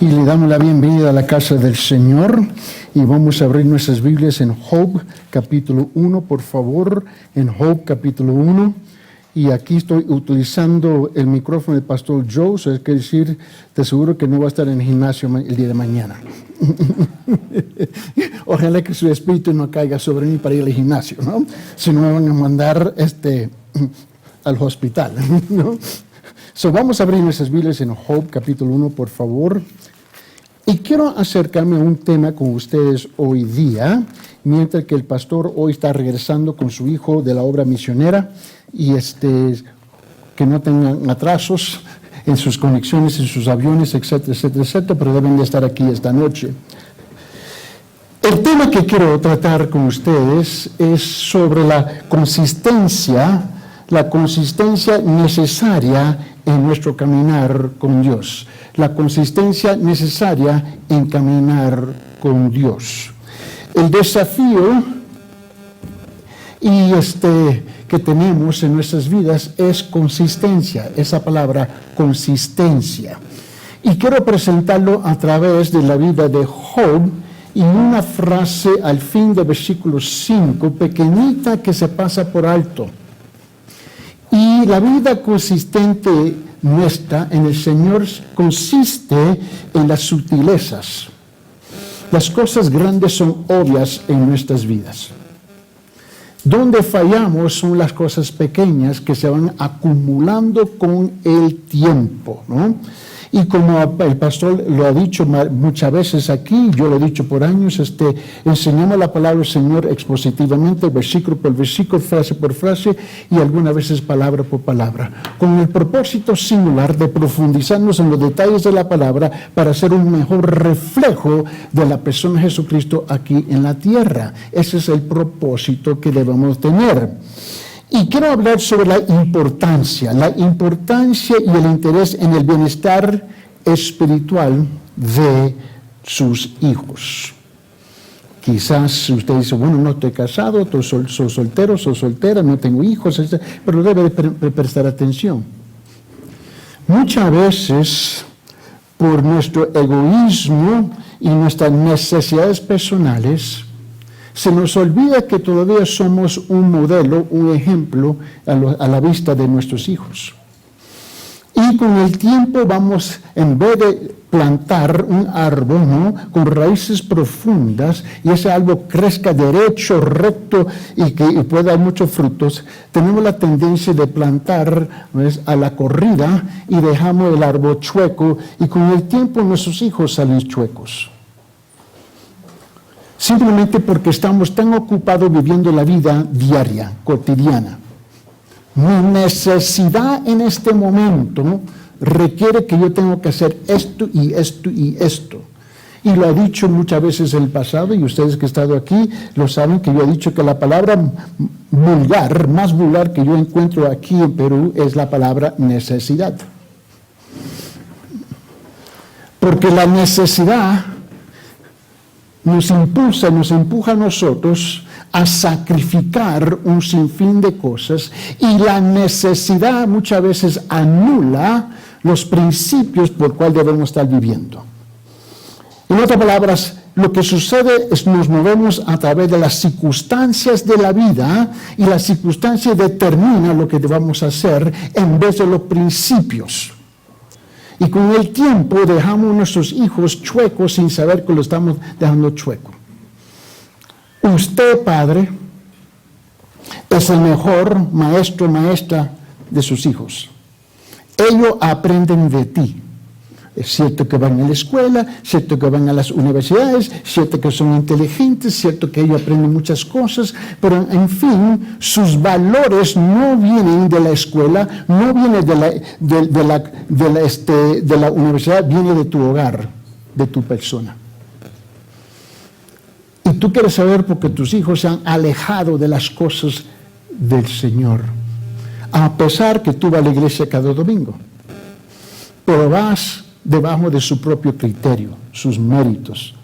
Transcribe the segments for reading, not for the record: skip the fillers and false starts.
Y le damos la bienvenida a la casa del Señor y vamos a abrir nuestras Biblias en Job capítulo 1, por favor, en Job capítulo 1. Y aquí estoy utilizando el micrófono del pastor Joe, eso es decir, te aseguro que no va a estar en el gimnasio el día de mañana. Ojalá que su espíritu no caiga sobre mí para ir al gimnasio, ¿no? Si no me van a mandar al hospital, ¿no? Vamos a abrir nuestras Biblias en Job capítulo 1, por favor. Y quiero acercarme a un tema con ustedes hoy día, mientras que el pastor hoy está regresando con su hijo de la obra misionera y que no tengan atrasos en sus conexiones, en sus aviones, etcétera, etcétera, etcétera, pero deben de estar aquí esta noche. El tema que quiero tratar con ustedes es sobre la consistencia necesaria en nuestro caminar con Dios. La consistencia necesaria en caminar con Dios. El desafío que tenemos en nuestras vidas es consistencia, esa palabra consistencia. Y quiero presentarlo a través de la vida de Job y una frase al fin del versículo 5, pequeñita que se pasa por alto. Y la vida consistente nuestra en el Señor consiste en las sutilezas. Las cosas grandes son obvias en nuestras vidas. Donde fallamos son las cosas pequeñas que se van acumulando con el tiempo, ¿no? Y como el pastor lo ha dicho muchas veces aquí, yo lo he dicho por años, enseñamos la palabra del Señor expositivamente, versículo por versículo, frase por frase, y algunas veces palabra por palabra, con el propósito singular de profundizarnos en los detalles de la palabra para hacer un mejor reflejo de la persona de Jesucristo aquí en la tierra. Ese es el propósito que debemos tener. Y quiero hablar sobre la importancia y el interés en el bienestar espiritual de sus hijos. Quizás usted dice, bueno, no estoy casado, soy soltero, soy soltera, no tengo hijos, pero debe prestar atención. Muchas veces, por nuestro egoísmo y nuestras necesidades personales, se nos olvida que todavía somos un modelo, un ejemplo a la vista de nuestros hijos. Y con el tiempo vamos, en vez de plantar un árbol, ¿no?, con raíces profundas, y ese árbol crezca derecho, recto y que pueda dar muchos frutos, tenemos la tendencia de plantar, ¿ves?, a la corrida y dejamos el árbol chueco, y con el tiempo nuestros hijos salen chuecos. Simplemente porque estamos tan ocupados viviendo la vida diaria, cotidiana. Mi necesidad en este momento requiere que yo tenga que hacer esto y esto y esto. Y lo ha dicho muchas veces en el pasado, y ustedes que han estado aquí lo saben, que yo he dicho que la palabra más vulgar que yo encuentro aquí en Perú es la palabra necesidad. Porque la necesidad nos empuja a nosotros a sacrificar un sinfín de cosas, y la necesidad muchas veces anula los principios por los cuales debemos estar viviendo. En otras palabras, lo que sucede es que nos movemos a través de las circunstancias de la vida, y las circunstancias determinan lo que debamos hacer en vez de los principios. Y con el tiempo dejamos a nuestros hijos chuecos sin saber que lo estamos dejando chueco. Usted, padre, es el mejor maestro o maestra de sus hijos. Ellos aprenden de ti. Es cierto que van a la escuela, cierto que van a las universidades, cierto que son inteligentes, cierto que ellos aprenden muchas cosas, pero en fin, sus valores no vienen de la escuela, no vienen de la universidad, viene de tu hogar, de tu persona. Y tú quieres saber porque tus hijos se han alejado de las cosas del Señor, a pesar que tú vas a la iglesia cada domingo, pero vas debajo de su propio criterio, sus méritos.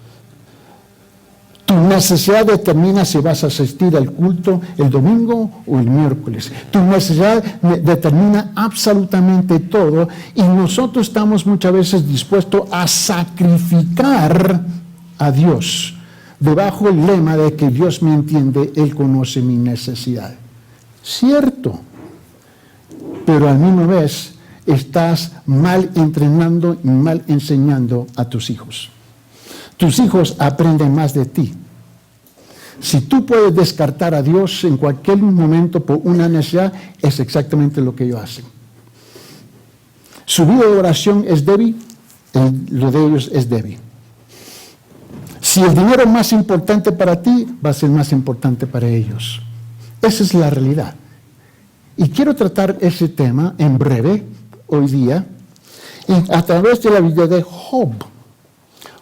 Tu Tu necesidad determina si vas a asistir al culto el domingo o el miércoles. Tu necesidad determina absolutamente todo, y nosotros estamos muchas veces dispuestos a sacrificar a Dios debajo del lema de que Dios me entiende, Él conoce mi necesidad. Cierto, pero a la misma vez estás mal entrenando y mal enseñando a tus hijos. Tus hijos aprenden más de ti. Si tú puedes descartar a Dios en cualquier momento por una necesidad, es exactamente lo que ellos hacen. Su vida de oración es débil, lo de ellos es débil. Si el dinero es más importante para ti, va a ser más importante para ellos. Esa es la realidad. Y quiero tratar ese tema en breve, hoy día, a través de la vida de Job.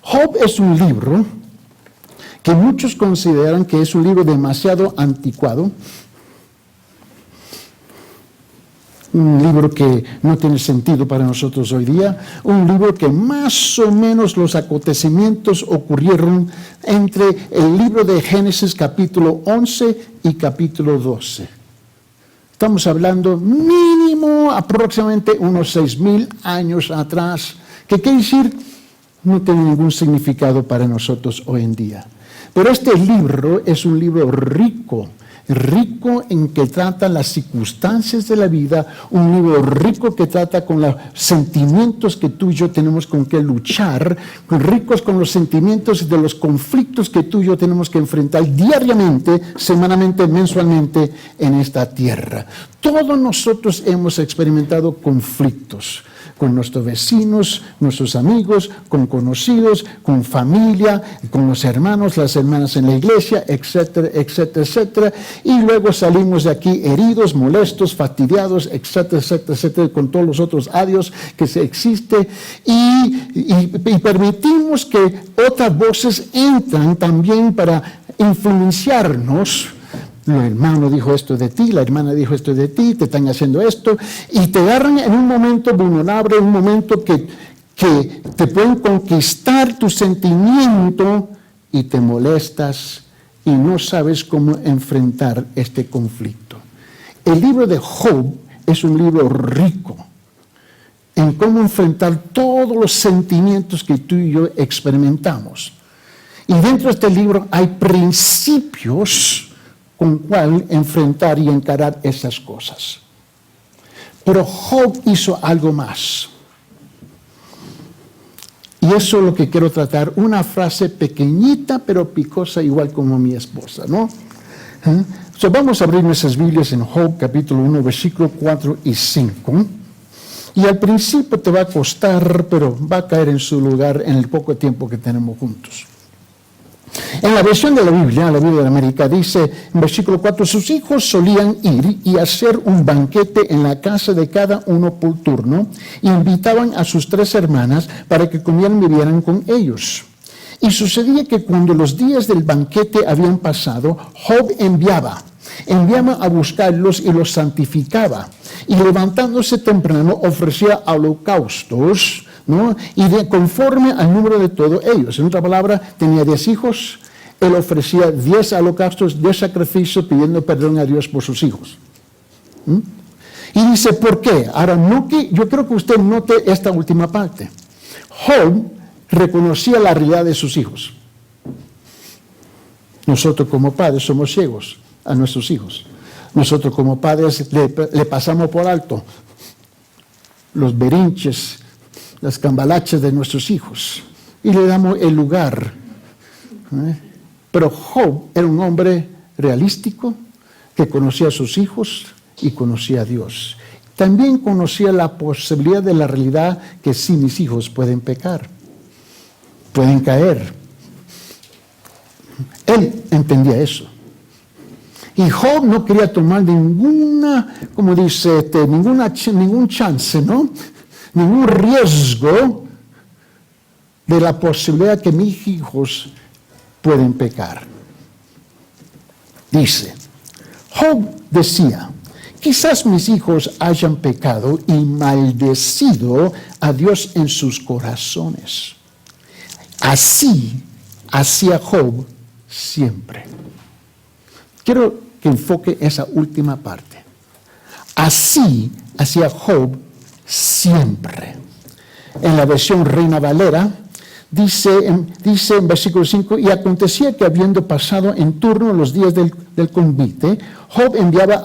Job es un libro que muchos consideran que es un libro demasiado anticuado, un libro que no tiene sentido para nosotros hoy día, un libro que más o menos los acontecimientos ocurrieron entre el libro de Génesis capítulo 11 y capítulo 12. Estamos hablando mínimo aproximadamente unos 6,000 años atrás, que quiere decir no tiene ningún significado para nosotros hoy en día. Pero este libro es un libro rico en que trata las circunstancias de la vida, un libro rico que trata con los sentimientos que tú y yo tenemos con que luchar, ricos con los sentimientos de los conflictos que tú y yo tenemos que enfrentar diariamente, semanalmente, mensualmente en esta tierra. Todos nosotros hemos experimentado conflictos con nuestros vecinos, nuestros amigos, con conocidos, con familia, con los hermanos, las hermanas en la iglesia, etcétera, etcétera, etcétera. Y luego salimos de aquí heridos, molestos, fastidiados, etcétera, etcétera, etcétera, con todos los otros adiós que se existe. Y permitimos que otras voces entran también para influenciarnos. El hermano dijo esto de ti, la hermana dijo esto de ti, te están haciendo esto, y te agarran en un momento vulnerable, en un momento que te pueden conquistar tu sentimiento y te molestas y no sabes cómo enfrentar este conflicto. El libro de Job es un libro rico en cómo enfrentar todos los sentimientos que tú y yo experimentamos. Y dentro de este libro hay principios con cual enfrentar y encarar esas cosas. Pero Job hizo algo más. Y eso es lo que quiero tratar, una frase pequeñita pero picosa, igual como mi esposa, ¿no? Vamos a abrir nuestras Biblias en Job, capítulo 1, versículo 4 y 5. Y al principio te va a costar, pero va a caer en su lugar en el poco tiempo que tenemos juntos. En la versión de la Biblia de América, dice en versículo 4, sus hijos solían ir y hacer un banquete en la casa de cada uno por turno, y invitaban a sus 3 hermanas para que comieran y bebieran con ellos. Y sucedía que cuando los días del banquete habían pasado, Job enviaba a buscarlos y los santificaba, y levantándose temprano ofrecía holocaustos, ¿no? Y conforme al número de todos ellos. En otra palabra, tenía 10 hijos, él ofrecía 10 holocaustos, 10 sacrificios, pidiendo perdón a Dios por sus hijos. Y dice, ¿por qué? Ahora, yo creo que usted note esta última parte. Job reconocía la realidad de sus hijos. Nosotros como padres somos ciegos a nuestros hijos. Nosotros como padres le pasamos por alto los berinches, las cambalachas de nuestros hijos, y le damos el lugar. Pero Job era un hombre realístico que conocía a sus hijos y conocía a Dios. También conocía la posibilidad de la realidad que sí, mis hijos pueden pecar, pueden caer. Él entendía eso. Y Job no quería tomar ninguna, como dice, ningún chance, ¿no? Ningún riesgo de la posibilidad que mis hijos pueden pecar. Dice, Job decía, quizás mis hijos hayan pecado y maldecido a Dios en sus corazones. Así hacía Job siempre. Quiero que enfoque esa última parte. Así hacía Job siempre. En la versión Reina Valera, dice en versículo 5, y acontecía que habiendo pasado en turno los días del convite, Job enviaba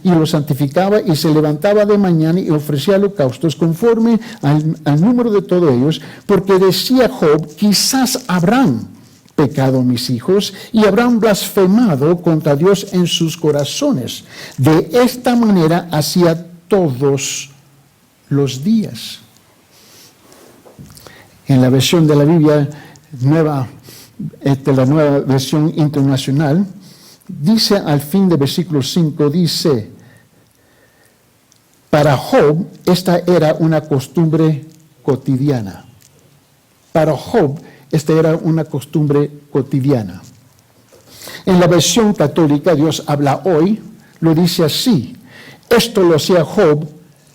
y los santificaba y se levantaba de mañana y ofrecía holocaustos conforme al número de todos ellos, porque decía Job, quizás habrán pecado mis hijos y habrán blasfemado contra Dios en sus corazones. De esta manera hacía todos los días. En la versión de la Biblia nueva, la nueva versión internacional, dice al fin del versículo 5, dice, para Job esta era una costumbre cotidiana. Para Job esta era una costumbre cotidiana. En la versión católica, Dios habla hoy, lo dice así, esto lo hacía Job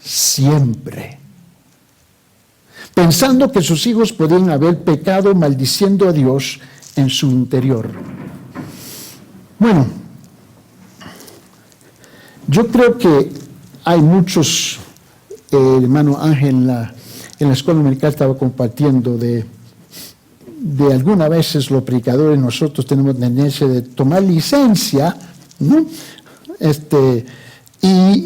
siempre, pensando que sus hijos podían haber pecado maldiciendo a Dios en su interior. Bueno, yo creo que hay muchos, hermano Ángel en la escuela dominical estaba compartiendo de algunas veces los predicadores nosotros tenemos tendencia de tomar licencia, ¿no? Y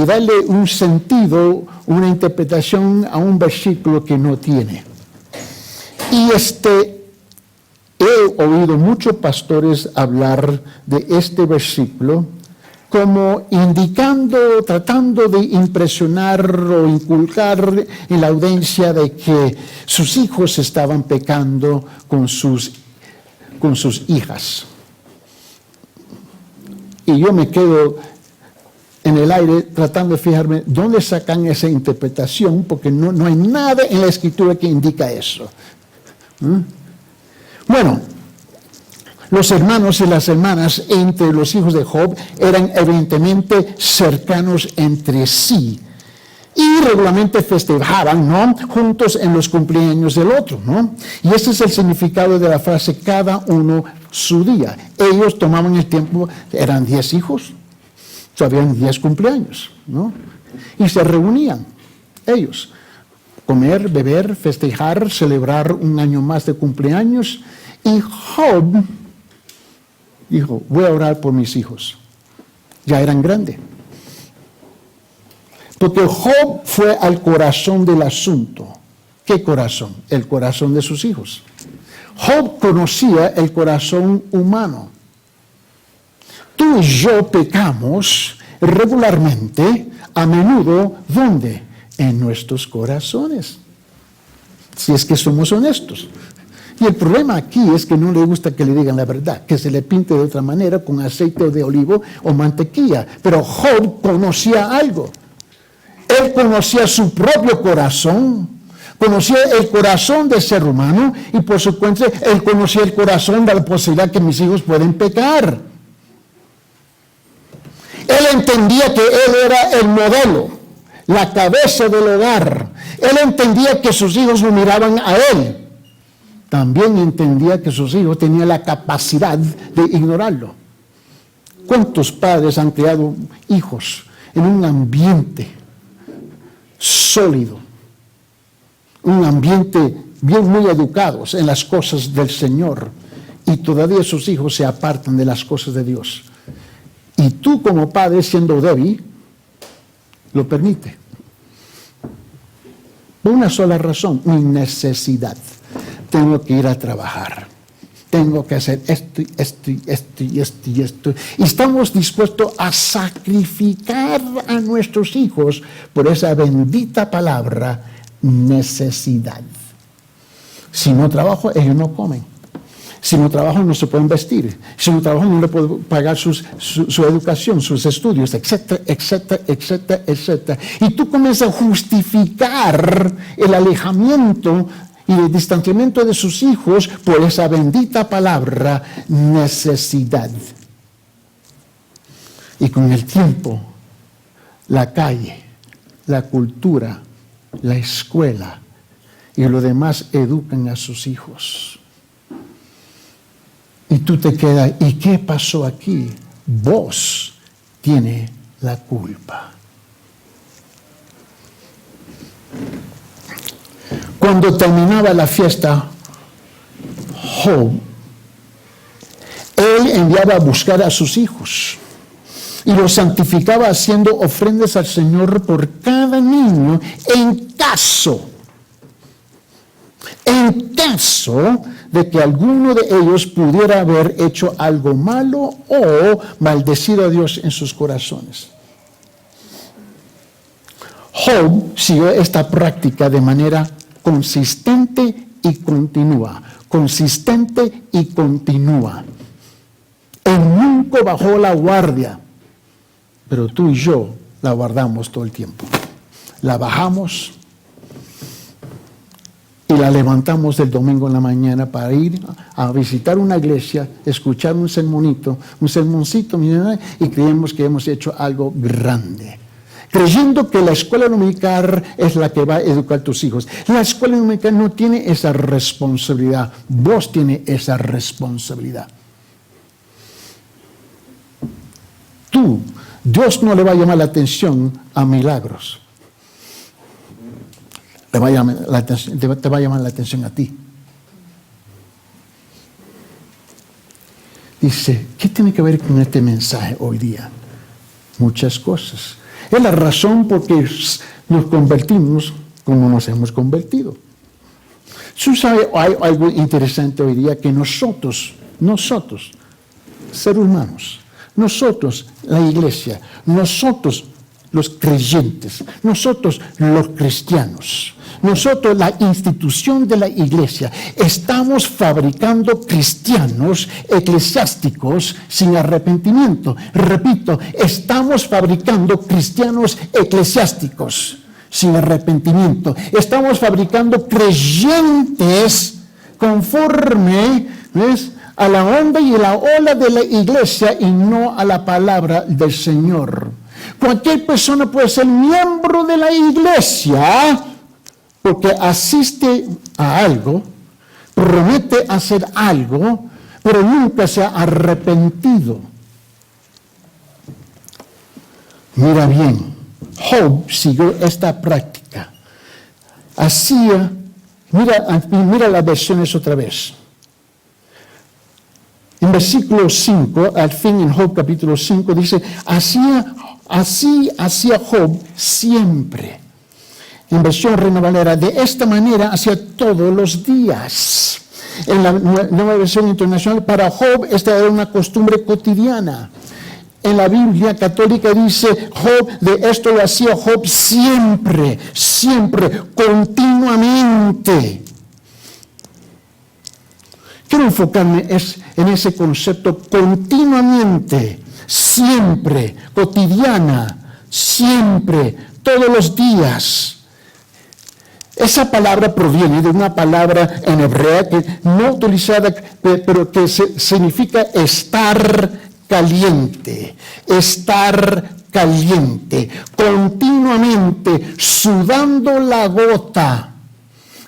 darle un sentido, una interpretación a un versículo que no tiene. Y he oído muchos pastores hablar de este versículo como indicando, tratando de impresionar o inculcar en la audiencia de que sus hijos estaban pecando con sus hijas. Y yo me quedo en el aire tratando de fijarme dónde sacan esa interpretación, porque no hay nada en la Escritura que indica eso. Bueno, los hermanos y las hermanas entre los hijos de Job eran evidentemente cercanos entre sí y regularmente festejaban, ¿no?, juntos en los cumpleaños del otro, ¿no? Y ese es el significado de la frase cada uno su día. Ellos tomaban el tiempo, eran 10 hijos, habían 10 cumpleaños, ¿no? Y se reunían ellos, comer, beber, festejar, celebrar un año más de cumpleaños. Y Job dijo, voy a orar por mis hijos. Ya eran grandes. Porque Job fue al corazón del asunto. ¿Qué corazón? El corazón de sus hijos. Job conocía el corazón humano. Tú y yo pecamos regularmente, a menudo, ¿dónde? En nuestros corazones. Si es que somos honestos. Y el problema aquí es que no le gusta que le digan la verdad, que se le pinte de otra manera con aceite de olivo o mantequilla. Pero Job conocía algo. Él conocía su propio corazón, conocía el corazón del ser humano y por su cuenta él conocía el corazón de la posibilidad que mis hijos pueden pecar. Él entendía que él era el modelo, la cabeza del hogar. Él entendía que sus hijos lo miraban a él. También entendía que sus hijos tenían la capacidad de ignorarlo. ¿Cuántos padres han criado hijos en un ambiente sólido? Un ambiente bien muy educados en las cosas del Señor. Y todavía sus hijos se apartan de las cosas de Dios. Y tú como padre, siendo débil, lo permite. Por una sola razón, mi necesidad. Tengo que ir a trabajar. Tengo que hacer esto, esto, esto, esto y esto. Y estamos dispuestos a sacrificar a nuestros hijos por esa bendita palabra, necesidad. Si no trabajo, ellos no comen. Si no trabajan, no se pueden vestir. Si no trabajan, no le puedo pagar su educación, sus estudios, etcétera, etcétera, etcétera, etcétera. Y tú comienzas a justificar el alejamiento y el distanciamiento de sus hijos por esa bendita palabra, necesidad. Y con el tiempo, la calle, la cultura, la escuela y lo demás educan a sus hijos. Y tú te quedas, ¿y qué pasó aquí? Vos tienes la culpa. Cuando terminaba la fiesta, Job, él enviaba a buscar a sus hijos y los santificaba haciendo ofrendas al Señor por cada niño en caso de que alguno de ellos pudiera haber hecho algo malo o maldecido a Dios en sus corazones. Job siguió esta práctica de manera consistente y continua. Consistente y continua. Él nunca bajó la guardia, pero tú y yo la guardamos todo el tiempo. La bajamos y la levantamos el domingo en la mañana para ir a visitar una iglesia, escuchar un sermoncito, y creemos que hemos hecho algo grande. Creyendo que la escuela dominical es la que va a educar a tus hijos. La escuela dominical no tiene esa responsabilidad. Vos tienes esa responsabilidad. Dios no le va a llamar la atención a milagros. Te va a llamar la atención a ti. Dice, ¿qué tiene que ver con este mensaje hoy día? Muchas cosas. Es la razón por que nos convertimos como nos hemos convertido. Tú sabes, hay algo interesante hoy día que nosotros, seres humanos, nosotros, la iglesia, nosotros, los creyentes, nosotros, los cristianos, nosotros, la institución de la iglesia, estamos fabricando cristianos eclesiásticos sin arrepentimiento. Repito, estamos fabricando cristianos eclesiásticos sin arrepentimiento. Estamos fabricando creyentes conforme, ¿ves?, a la onda y a la ola de la iglesia y no a la palabra del Señor. Cualquier persona puede ser miembro de la iglesia porque asiste a algo, promete hacer algo, pero nunca se ha arrepentido. Mira bien, Job siguió esta práctica. Mira las versiones otra vez. En versículo 5, al fin en Job capítulo 5, dice, así hacía Job siempre. En versión Reina Valera, de esta manera hacía todos los días. En la nueva versión internacional, para Job esta era una costumbre cotidiana. En la Biblia católica dice, Job, de esto lo hacía Job siempre, continuamente. Quiero enfocarme en ese concepto continuamente, siempre, cotidiana, siempre, todos los días. Esa palabra proviene de una palabra en hebreo que no utilizada, pero que significa estar caliente, continuamente, sudando la gota,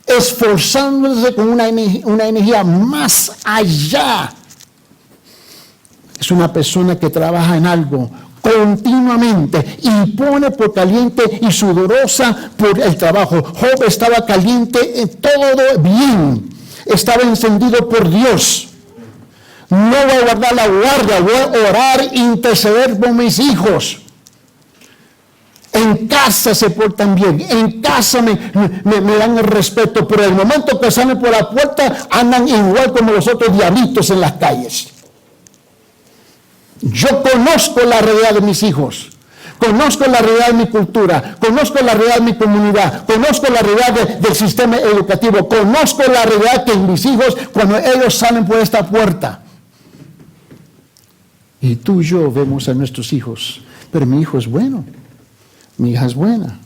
esforzándose con una energía más allá. Es una persona que trabaja en algo continuamente y pone por caliente y sudorosa por el trabajo. Job estaba caliente en todo bien, estaba encendido por Dios. No voy a guardar la guardia, voy a orar, interceder por mis hijos. En casa se portan bien, en casa me dan el respeto, pero el momento que salen por la puerta andan igual como los otros diablitos en las calles. Yo conozco la realidad de mis hijos, conozco la realidad de mi cultura, conozco la realidad de mi comunidad, conozco la realidad del sistema educativo, conozco la realidad que mis hijos, cuando ellos salen por esta puerta. Y tú y yo vemos a nuestros hijos, pero mi hijo es bueno, mi hija es buena.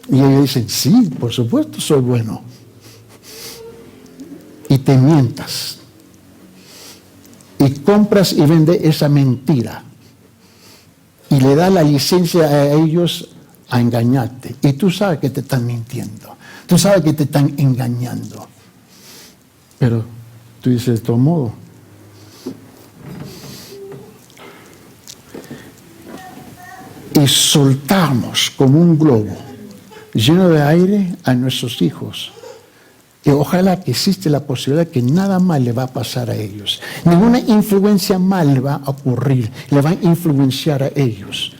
Y ellos dicen, sí, por supuesto soy bueno. Y te mientas. Y compras y vendes esa mentira. Y le das la licencia a ellos a engañarte. Y tú sabes que te están mintiendo. Tú sabes que te están engañando. Pero tú dices, de todo modo, y soltamos como un globo lleno de aire a nuestros hijos. Y ojalá que existe la posibilidad que nada mal le va a pasar a ellos. Ninguna influencia mal le va a ocurrir, le va a influenciar a ellos.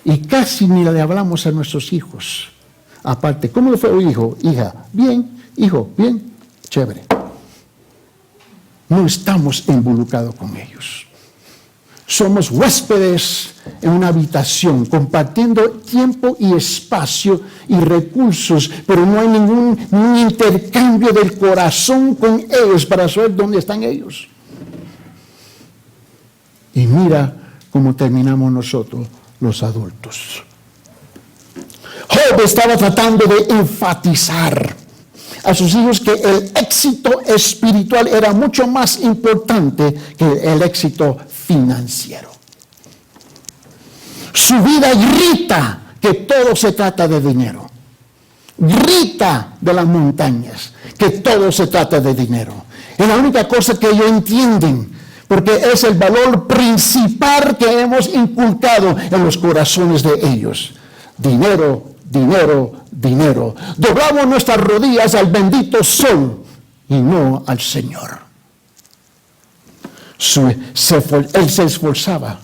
Y casi ni le hablamos a nuestros hijos. Aparte, ¿cómo le fue, hijo? Hija, bien, hijo, bien, chévere. No estamos involucrados con ellos. Somos huéspedes en una habitación, compartiendo tiempo y espacio y recursos, pero no hay ningún intercambio del corazón con ellos para saber dónde están ellos. Y mira cómo terminamos nosotros, los adultos. Job estaba tratando de enfatizar a sus hijos que el éxito espiritual era mucho más importante que el éxito financiero. Su vida grita que todo se trata de dinero. Grita de las montañas que todo se trata de dinero. Es la única cosa que ellos entienden, porque es el valor principal que hemos inculcado en los corazones de ellos. Dinero, dinero, dinero. Doblamos nuestras rodillas al bendito sol y no al Señor. Él se esforzaba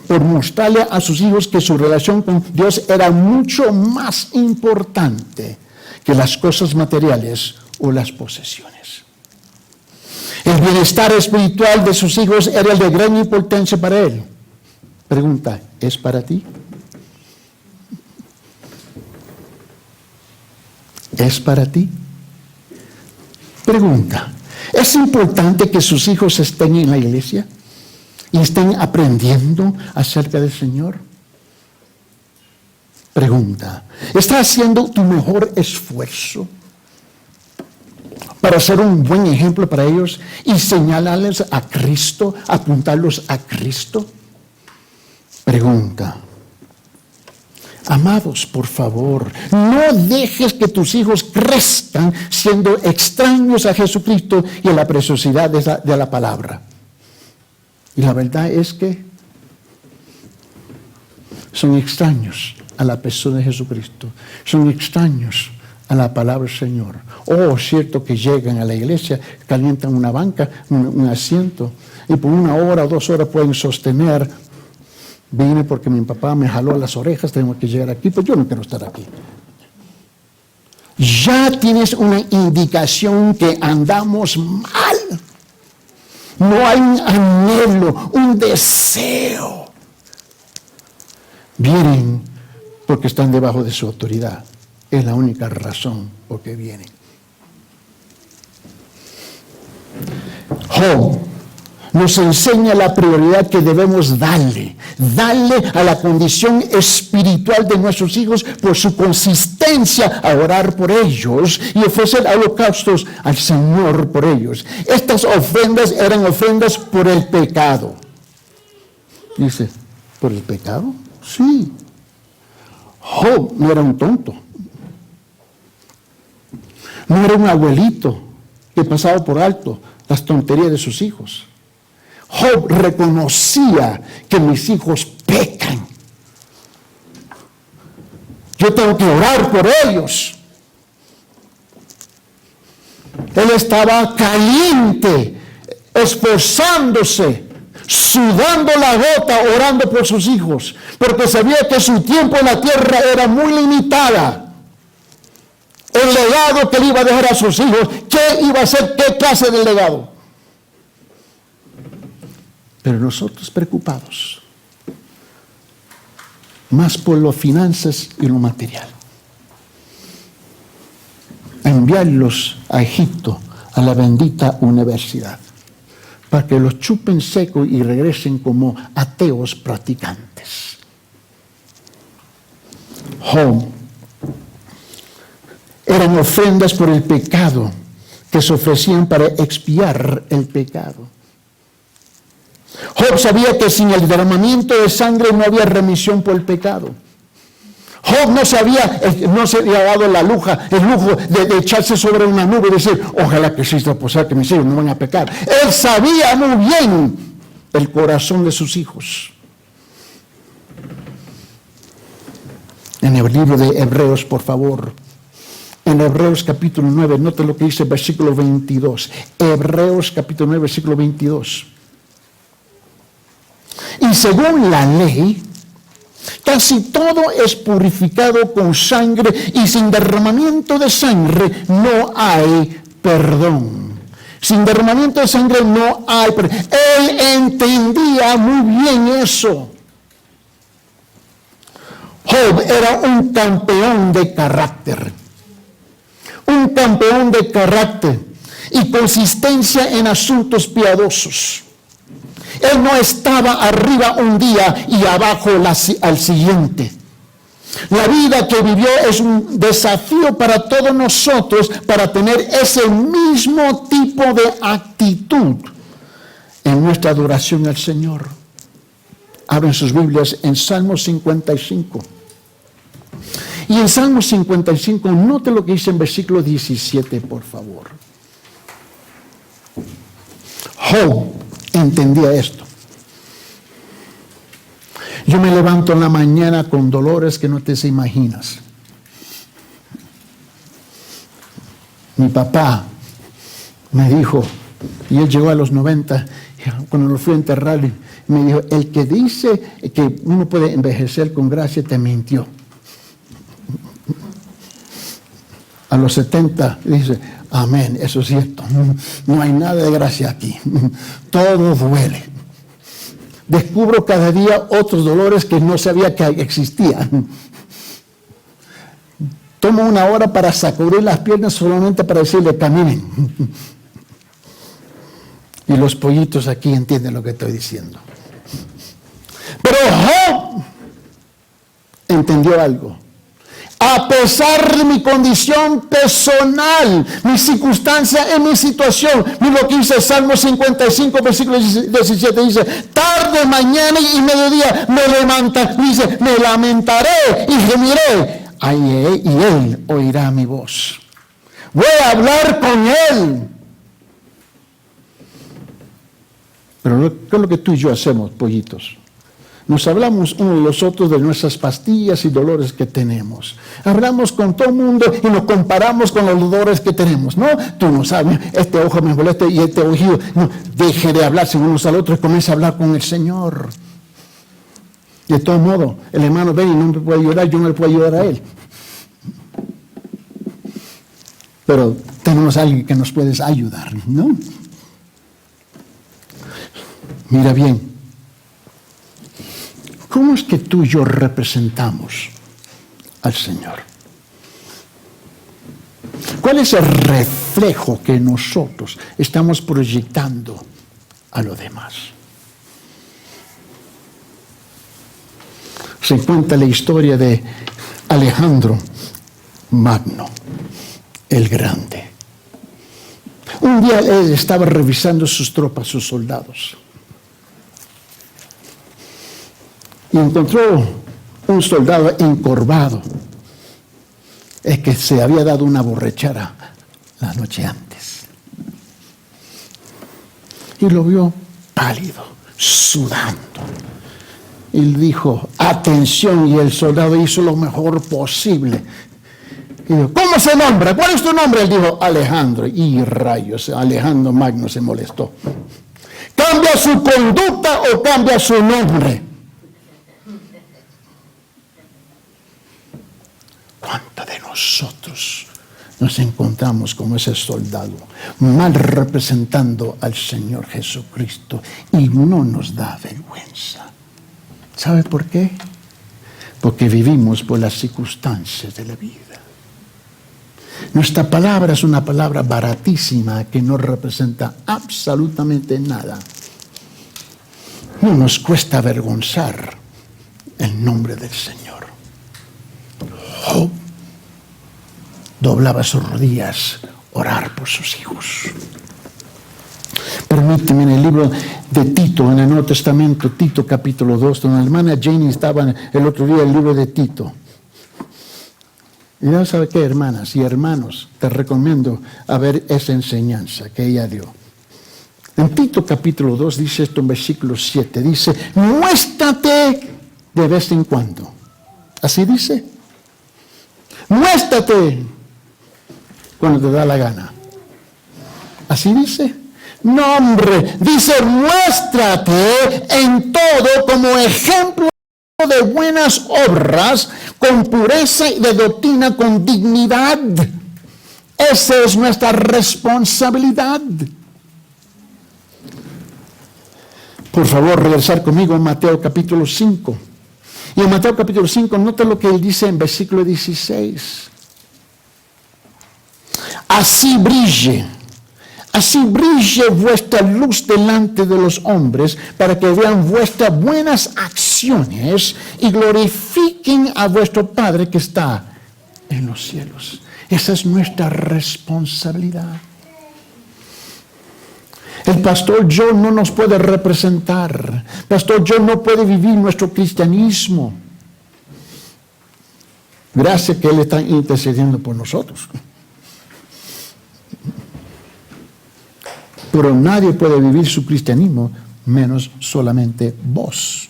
por mostrarle a sus hijos que su relación con Dios era mucho más importante que las cosas materiales o las posesiones. El bienestar espiritual de sus hijos era el de gran importancia para él. Pregunta, ¿es para ti? ¿Es para ti? Pregunta, ¿es importante que sus hijos estén en la iglesia y estén aprendiendo acerca del Señor? Pregunta, ¿estás haciendo tu mejor esfuerzo para ser un buen ejemplo para ellos y señalarles a Cristo, apuntarlos a Cristo? Pregunta, amados, por favor, no dejes que tus hijos crezcan siendo extraños a Jesucristo y a la preciosidad de la palabra. Y la verdad es que son extraños a la persona de Jesucristo. Son extraños a la palabra del Señor. Oh, cierto que llegan a la iglesia, calientan una banca, un asiento, y por 1 hora o 2 horas pueden sostener. Vine porque mi papá me jaló las orejas, tengo que llegar aquí, pues yo no quiero estar aquí. Ya tienes una indicación que andamos mal. No hay un anhelo, un deseo. Vienen porque están debajo de su autoridad. Es la única razón por qué vienen. Job nos enseña la prioridad que debemos darle a la condición espiritual de nuestros hijos por su consistencia a orar por ellos y ofrecer holocaustos al Señor por ellos. Estas ofrendas eran ofrendas por el pecado. Dice, ¿por el pecado? Sí. Job no era un tonto. No era un abuelito que pasaba por alto las tonterías de sus hijos. Job reconocía que mis hijos pecan. Yo tengo que orar por ellos. Él estaba caliente, esforzándose, sudando la gota, orando por sus hijos, porque sabía que su tiempo en la tierra era muy limitada. El legado que le iba a dejar a sus hijos, ¿qué iba a ser? ¿Qué clase de legado? Pero nosotros preocupados más por las finanzas y lo material. A enviarlos a Egipto, a la bendita universidad, para que los chupen seco y regresen como ateos practicantes. Job eran ofrendas por el pecado que se ofrecían para expiar el pecado. Job sabía que sin el derramamiento de sangre no había remisión por el pecado. Job no se había dado el lujo de echarse sobre una nube y decir, ojalá que exista posibilidad que mis hijos no van a pecar. Él sabía muy bien el corazón de sus hijos. En el libro de Hebreos, por favor. En Hebreos capítulo 9, nota lo que dice el versículo 22. Hebreos capítulo 9, versículo 22. Y según la ley, casi todo es purificado con sangre, y sin derramamiento de sangre no hay perdón. Sin derramamiento de sangre no hay perdón. Él entendía muy bien eso. Job era un campeón de carácter. Un campeón de carácter y consistencia en asuntos piadosos. Él no estaba arriba un día y abajo al siguiente. La vida que vivió es un desafío para todos nosotros para tener ese mismo tipo de actitud en nuestra adoración al Señor. Abren sus Biblias en Salmo 55. Y en Salmo 55, note lo que dice en versículo 17, por favor. Job entendía esto. Yo me levanto en la mañana con dolores que no te imaginas. Mi papá me dijo, y él llegó a los 90, cuando lo fui a enterrar, me dijo, el que dice que uno puede envejecer con gracia te mintió. A los 70 dice, amén, eso es cierto, no hay nada de gracia aquí, todo duele. Descubro cada día otros dolores que no sabía que existían. Tomo una hora para sacudir las piernas solamente para decirle caminen. Y los pollitos aquí entienden lo que estoy diciendo. Pero Job entendió algo. A pesar de mi condición personal, mi circunstancia en mi situación, mira lo que dice Salmo 55, versículo 17, dice, tarde, mañana y mediodía me lamentaré y gemiré, y él oirá mi voz. Voy a hablar con él. Pero ¿qué es lo que tú y yo hacemos, pollitos? Nos hablamos unos de los otros de nuestras pastillas y dolores que tenemos. Hablamos con todo el mundo y nos comparamos con los dolores que tenemos. No, tú no sabes, este ojo me molesta y este ojido. No, deje de hablarse unos al otro y comienza a hablar con el Señor. De todo modo, el hermano ven y no me puede ayudar, yo no le puedo ayudar a él. Pero tenemos a alguien que nos puede ayudar, ¿no? Mira bien. ¿Cómo es que tú y yo representamos al Señor? ¿Cuál es el reflejo que nosotros estamos proyectando a los demás? Se cuenta la historia de Alejandro Magno, el Grande. Un día él estaba revisando sus tropas, sus soldados. Y encontró un soldado encorvado, es que se había dado una borrachera la noche antes. Y lo vio pálido, sudando. Y le dijo, atención, y el soldado hizo lo mejor posible. Y dijo, ¿cómo se nombra? ¿Cuál es tu nombre? Él dijo, Alejandro. Y rayos, Alejandro Magno se molestó. ¿Cambia su conducta o cambia su nombre? ¿Cuántos de nosotros nos encontramos como ese soldado, mal representando al Señor Jesucristo y no nos da vergüenza? ¿Sabe por qué? Porque vivimos por las circunstancias de la vida. Nuestra palabra es una palabra baratísima que no representa absolutamente nada. No nos cuesta avergonzar el nombre del Señor. Job doblaba sus rodillas, orar por sus hijos. Permíteme, en el libro de Tito, en el Nuevo Testamento, Tito capítulo 2, donde la hermana Janie estaba el otro día, el libro de Tito. Y ya sabe qué, hermanas y hermanos, te recomiendo a ver esa enseñanza que ella dio. En Tito capítulo 2 dice esto en versículo 7, dice, muéstrate de vez en cuando. Así dice. Muéstrate cuando te da la gana. ¿Así dice? No, hombre, dice muéstrate en todo como ejemplo de buenas obras, con pureza y de doctrina, con dignidad. Esa es nuestra responsabilidad. Por favor, regresar conmigo en Mateo capítulo 5. Y en Mateo capítulo 5, nota lo que él dice en versículo 16. Así brille vuestra luz delante de los hombres, para que vean vuestras buenas acciones y glorifiquen a vuestro Padre que está en los cielos. Esa es nuestra responsabilidad. El pastor John no nos puede representar. Pastor John no puede vivir nuestro cristianismo. Gracias que él está intercediendo por nosotros. Pero nadie puede vivir su cristianismo menos solamente vos.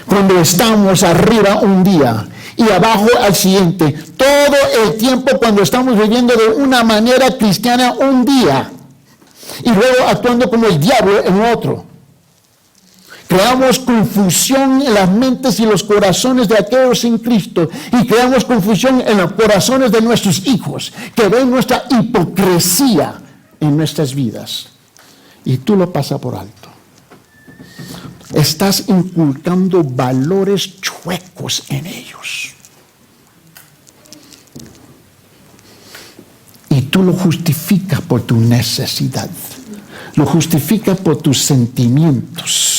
Cuando estamos arriba un día y abajo al siguiente, todo el tiempo cuando estamos viviendo de una manera cristiana un día y luego actuando como el diablo en otro. Creamos confusión en las mentes y los corazones de aquellos en Cristo, y creamos confusión en los corazones de nuestros hijos, que ven nuestra hipocresía en nuestras vidas. Y tú lo pasas por alto. Estás inculcando valores chuecos en ellos. Y tú lo justificas por tu necesidad. Lo justificas por tus sentimientos.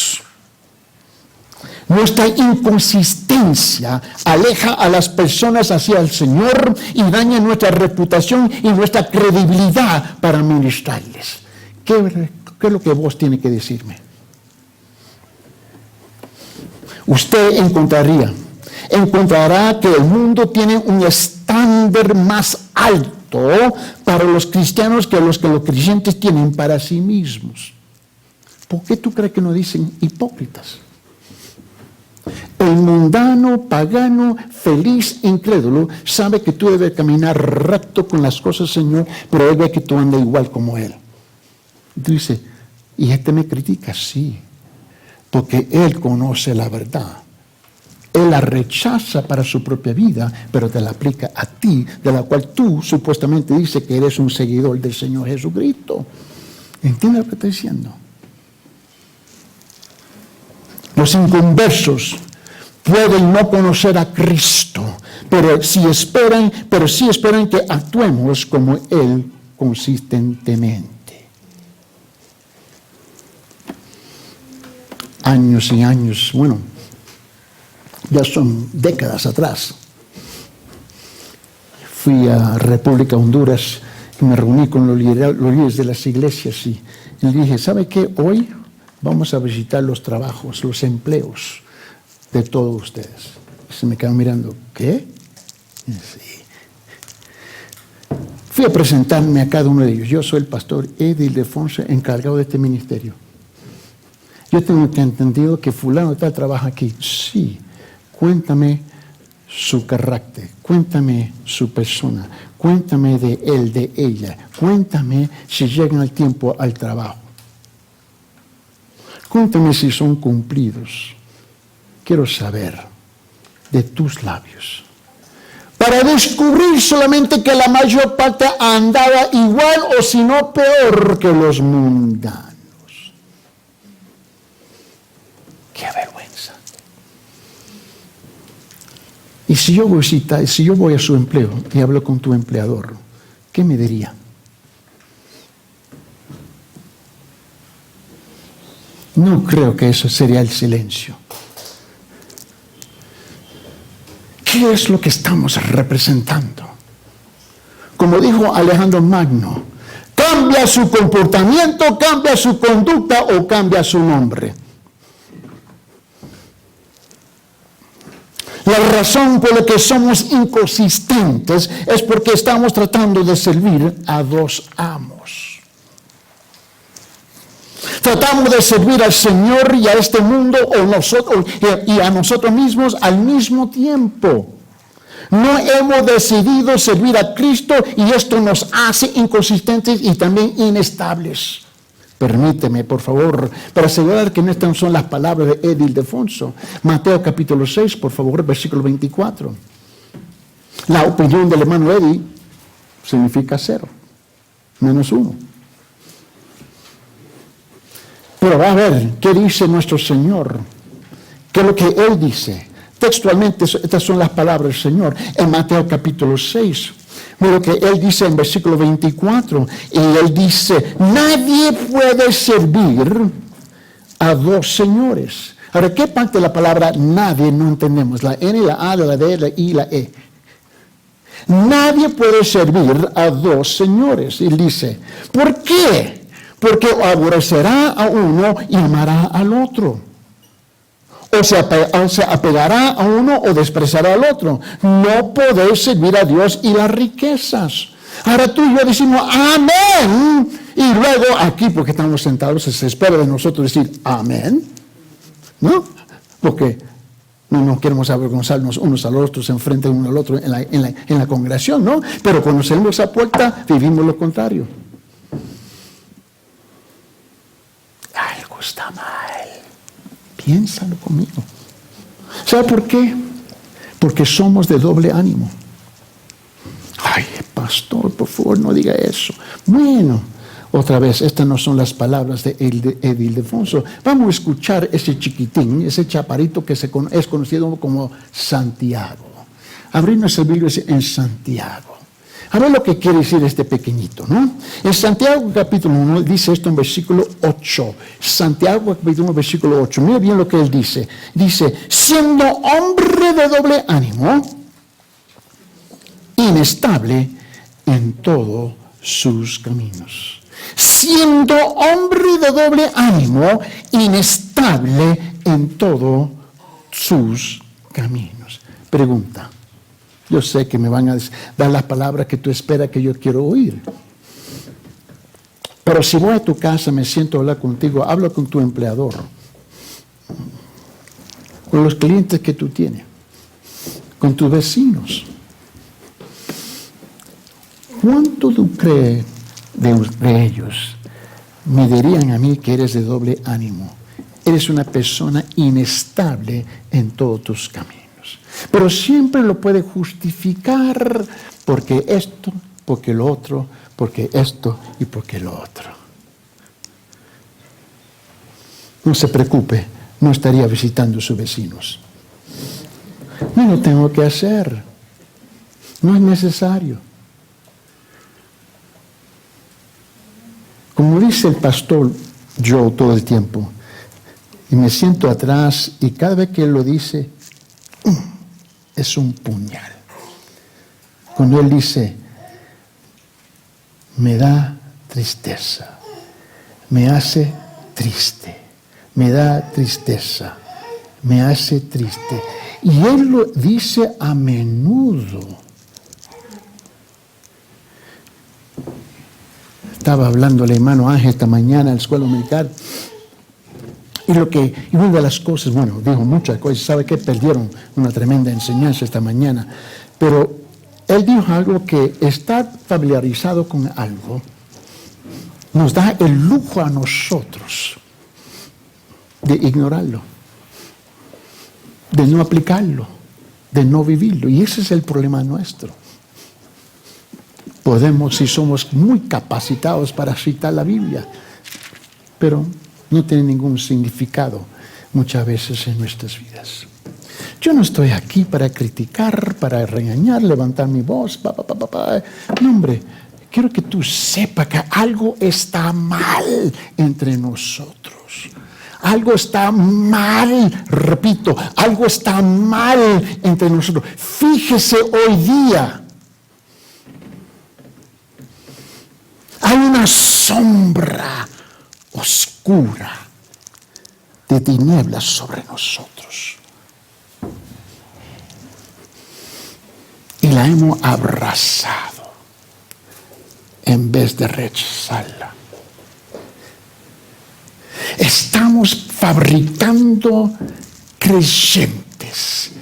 Nuestra inconsistencia aleja a las personas hacia el Señor y daña nuestra reputación y nuestra credibilidad para ministrarles. ¿Qué es lo que vos tiene que decirme? Usted encontrará que el mundo tiene un estándar más alto para los cristianos que los creyentes tienen para sí mismos. ¿Por qué tú crees que no dicen hipócritas? El mundano, pagano, feliz, incrédulo, sabe que tú debes caminar recto con las cosas, Señor, pero él ve que tú andas igual como él. Y tú dices, ¿y este me critica? Sí, porque él conoce la verdad. Él la rechaza para su propia vida, pero te la aplica a ti, de la cual tú supuestamente dices que eres un seguidor del Señor Jesucristo. ¿Entiendes lo que estoy diciendo? Los inconversos pueden no conocer a Cristo, pero sí esperan que actuemos como Él consistentemente. Años y años, bueno, ya son décadas atrás. Fui a República Honduras y me reuní con los líderes de las iglesias y le dije, ¿sabe qué? Hoy vamos a visitar los trabajos, los empleos de todos ustedes. Se me quedan mirando, ¿qué? Sí. Fui a presentarme a cada uno de ellos. Yo soy el pastor Eddie Ildefonso, encargado de este ministerio. Yo tengo entendido que fulano de tal trabaja aquí. Sí, cuéntame su carácter, cuéntame su persona, cuéntame de él, de ella, cuéntame si llegan al tiempo al trabajo. Cuéntame si son cumplidos. Quiero saber de tus labios. Para descubrir solamente que la mayor parte andaba igual o si no peor que los mundanos. ¡Qué vergüenza! Y si yo voy a su empleo y hablo con tu empleador, ¿qué me diría? No creo que eso sería el silencio. ¿Qué es lo que estamos representando? Como dijo Alejandro Magno, cambia su comportamiento, cambia su conducta o cambia su nombre. La razón por la que somos inconsistentes es porque estamos tratando de servir a dos amos. Tratamos de servir al Señor y a este mundo y a nosotros mismos al mismo tiempo. No hemos decidido servir a Cristo y esto nos hace inconsistentes y también inestables. Permíteme, por favor, para asegurar que no estas son las palabras de Eddie Ildefonso. Mateo capítulo 6, por favor, versículo 24. La opinión del hermano Eddie significa 0, -1. Pero va a ver qué dice nuestro Señor, qué es lo que Él dice. Textualmente, estas son las palabras del Señor en Mateo capítulo 6. Mira lo que Él dice en versículo 24. Y Él dice, nadie puede servir a 2 señores. Ahora, ¿qué parte de la palabra nadie no entendemos? La N, la A, la D, la I, la E. Nadie puede servir a 2 señores. Él dice, ¿por qué? Porque aborrecerá a uno y amará al otro. O se apegará a uno o despreciará al otro. No podéis servir a Dios y las riquezas. Ahora tú y yo decimos amén. Y luego aquí, porque estamos sentados, se espera de nosotros decir amén. ¿No? Porque no nos queremos avergonzarnos unos a los otros, enfrente uno al otro en la congregación, ¿no? Pero cuando salimos a puerta, vivimos lo contrario. Algo está mal. Piénsalo conmigo. ¿Sabe por qué? Porque somos de doble ánimo. Ay, pastor, por favor, no diga eso. Bueno, otra vez, estas no son las palabras de Eddie Ildefonso. Vamos a escuchar ese chiquitín, ese chaparrito que es conocido como Santiago. Abrir nuestra Biblia en Santiago. A ver lo que quiere decir este pequeñito, ¿no? En Santiago capítulo 1 dice esto en versículo 8. Santiago capítulo 1 versículo 8. Mira bien lo que él dice. Dice, siendo hombre de doble ánimo, inestable en todos sus caminos. Siendo hombre de doble ánimo, inestable en todos sus caminos. Pregunta. Yo sé que me van a dar las palabras que tú esperas que yo quiero oír. Pero si voy a tu casa, me siento a hablar contigo, hablo con tu empleador, con los clientes que tú tienes, con tus vecinos. ¿Cuánto tú crees de ellos me dirían a mí que eres de doble ánimo? Eres una persona inestable en todos tus caminos. Pero siempre lo puede justificar porque esto, porque lo otro, porque esto y porque lo otro. No se preocupe, no estaría visitando a sus vecinos. No lo tengo que hacer. No es necesario. Como dice el pastor Joe todo el tiempo, y me siento atrás y cada vez que él lo dice, es un puñal. Cuando él dice, me da tristeza, me hace triste, me da tristeza, me hace triste. Y él lo dice a menudo. Estaba hablando el hermano Ángel esta mañana en la escuela dominical. Y una de las cosas, bueno, dijo muchas cosas, sabe que perdieron una tremenda enseñanza esta mañana, pero él dijo algo que estar familiarizado con algo nos da el lujo a nosotros de ignorarlo, de no aplicarlo, de no vivirlo, y ese es el problema nuestro. Podemos, si somos muy capacitados para citar la Biblia, pero no tiene ningún significado muchas veces en nuestras vidas. Yo no estoy aquí para criticar, para regañar, levantar mi voz. No, hombre, quiero que tú sepas que algo está mal entre nosotros. Algo está mal, repito, algo está mal entre nosotros. Fíjese hoy día. Hay una sombra oscura de tinieblas sobre nosotros y la hemos abrazado en vez de rechazarla. Estamos fabricando creyentes,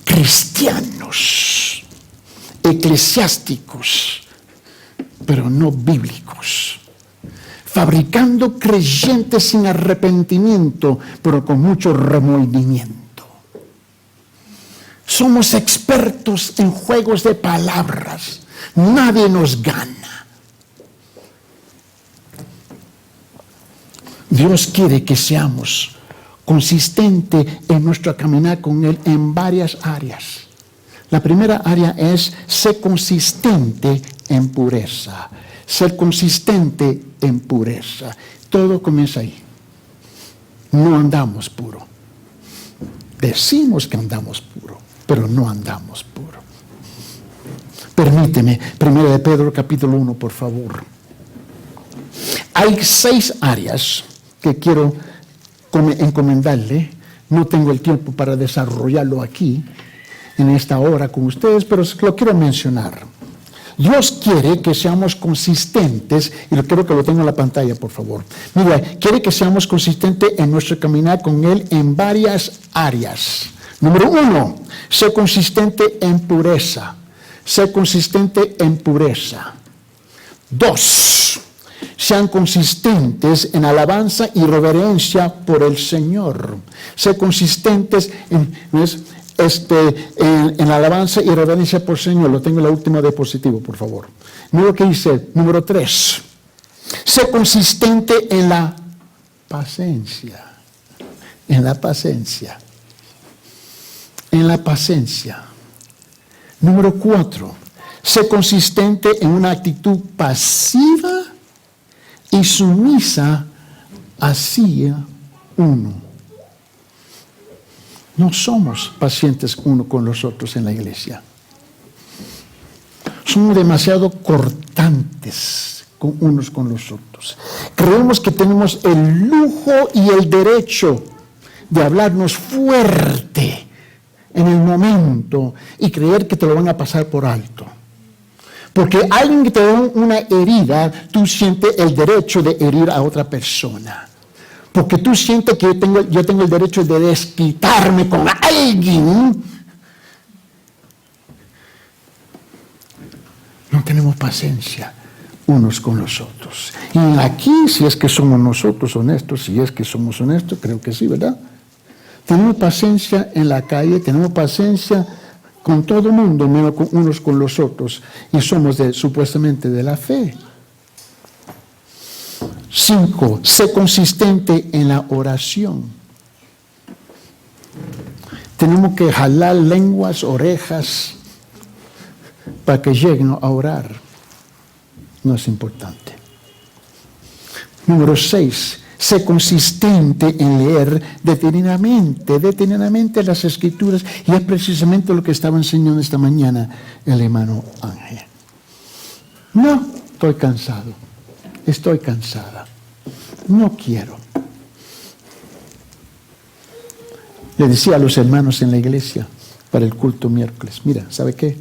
cristianos, eclesiásticos, pero no bíblicos. Fabricando creyentes sin arrepentimiento, pero con mucho remordimiento. Somos expertos en juegos de palabras. Nadie nos gana. Dios quiere que seamos consistentes en nuestro caminar con Él en varias áreas. La primera área es ser consistente en pureza. Ser consistente en pureza. Todo comienza ahí. No andamos puro. Decimos que andamos puro, pero no andamos puro. Permíteme, 1 de Pedro capítulo 1, por favor. Hay 6 áreas que quiero encomendarle. No tengo el tiempo para desarrollarlo aquí, en esta hora con ustedes, pero lo quiero mencionar. Dios quiere que seamos consistentes, y quiero que lo tenga en la pantalla, por favor. Mira, quiere que seamos consistentes en nuestro caminar con Él en varias áreas. Número 1, ser consistente en pureza. Ser consistente en pureza. 2, sean consistentes en alabanza y reverencia por el Señor. Ser consistentes en alabanza y reverencia por el Señor. Lo tengo en la última diapositiva, por favor. Mira lo que dice, número 3. Ser consistente en la paciencia. En la paciencia. En la paciencia. Número 4. Ser consistente en una actitud pasiva y sumisa hacia uno. No somos pacientes uno con los otros en la iglesia. Somos demasiado cortantes unos con los otros. Creemos que tenemos el lujo y el derecho de hablarnos fuerte en el momento y creer que te lo van a pasar por alto. Porque alguien que te da una herida, tú sientes el derecho de herir a otra persona. Porque tú sientes que yo tengo el derecho de desquitarme con alguien. No tenemos paciencia unos con los otros. Y aquí, si es que somos nosotros honestos, si es que somos honestos, creo que sí, ¿verdad? Tenemos paciencia en la calle, tenemos paciencia con todo el mundo, menos unos con los otros. Y somos supuestamente de la fe. 5, sé consistente en la oración. Tenemos que jalar lenguas, orejas, para que lleguen a orar. No es importante. Número 6, sé consistente en leer detenidamente las Escrituras, y es precisamente lo que estaba enseñando esta mañana el hermano Ángel. No, estoy cansado. Estoy cansada. No quiero. Le decía a los hermanos en la iglesia para el culto miércoles, mira, ¿sabe qué?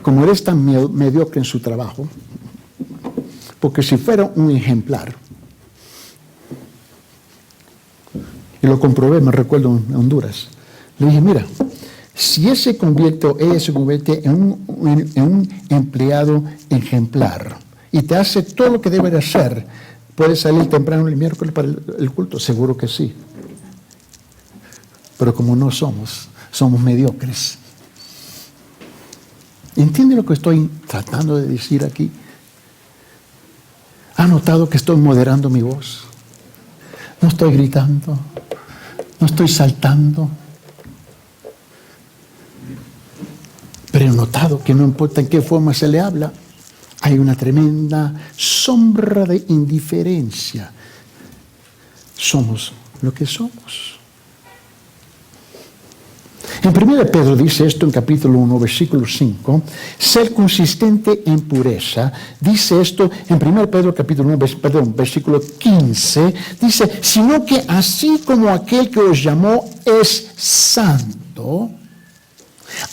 Como eres tan mediocre en su trabajo, porque si fuera un ejemplar, y lo comprobé, me recuerdo en Honduras, le dije, mira, si ella se convierte en un empleado ejemplar, y te hace todo lo que debe de hacer, ¿puedes salir temprano el miércoles para el culto? Seguro que sí. Pero como no somos mediocres. ¿Entiende lo que estoy tratando de decir aquí? ¿Ha notado que estoy moderando mi voz? No estoy gritando, no estoy saltando. Pero he notado que no importa en qué forma se le habla, hay una tremenda sombra de indiferencia. Somos lo que somos. En 1 Pedro dice esto en capítulo 1, versículo 5, ser consistente en pureza. Dice esto en 1 Pedro capítulo 1, versículo 15, dice, sino que así como aquel que os llamó es santo,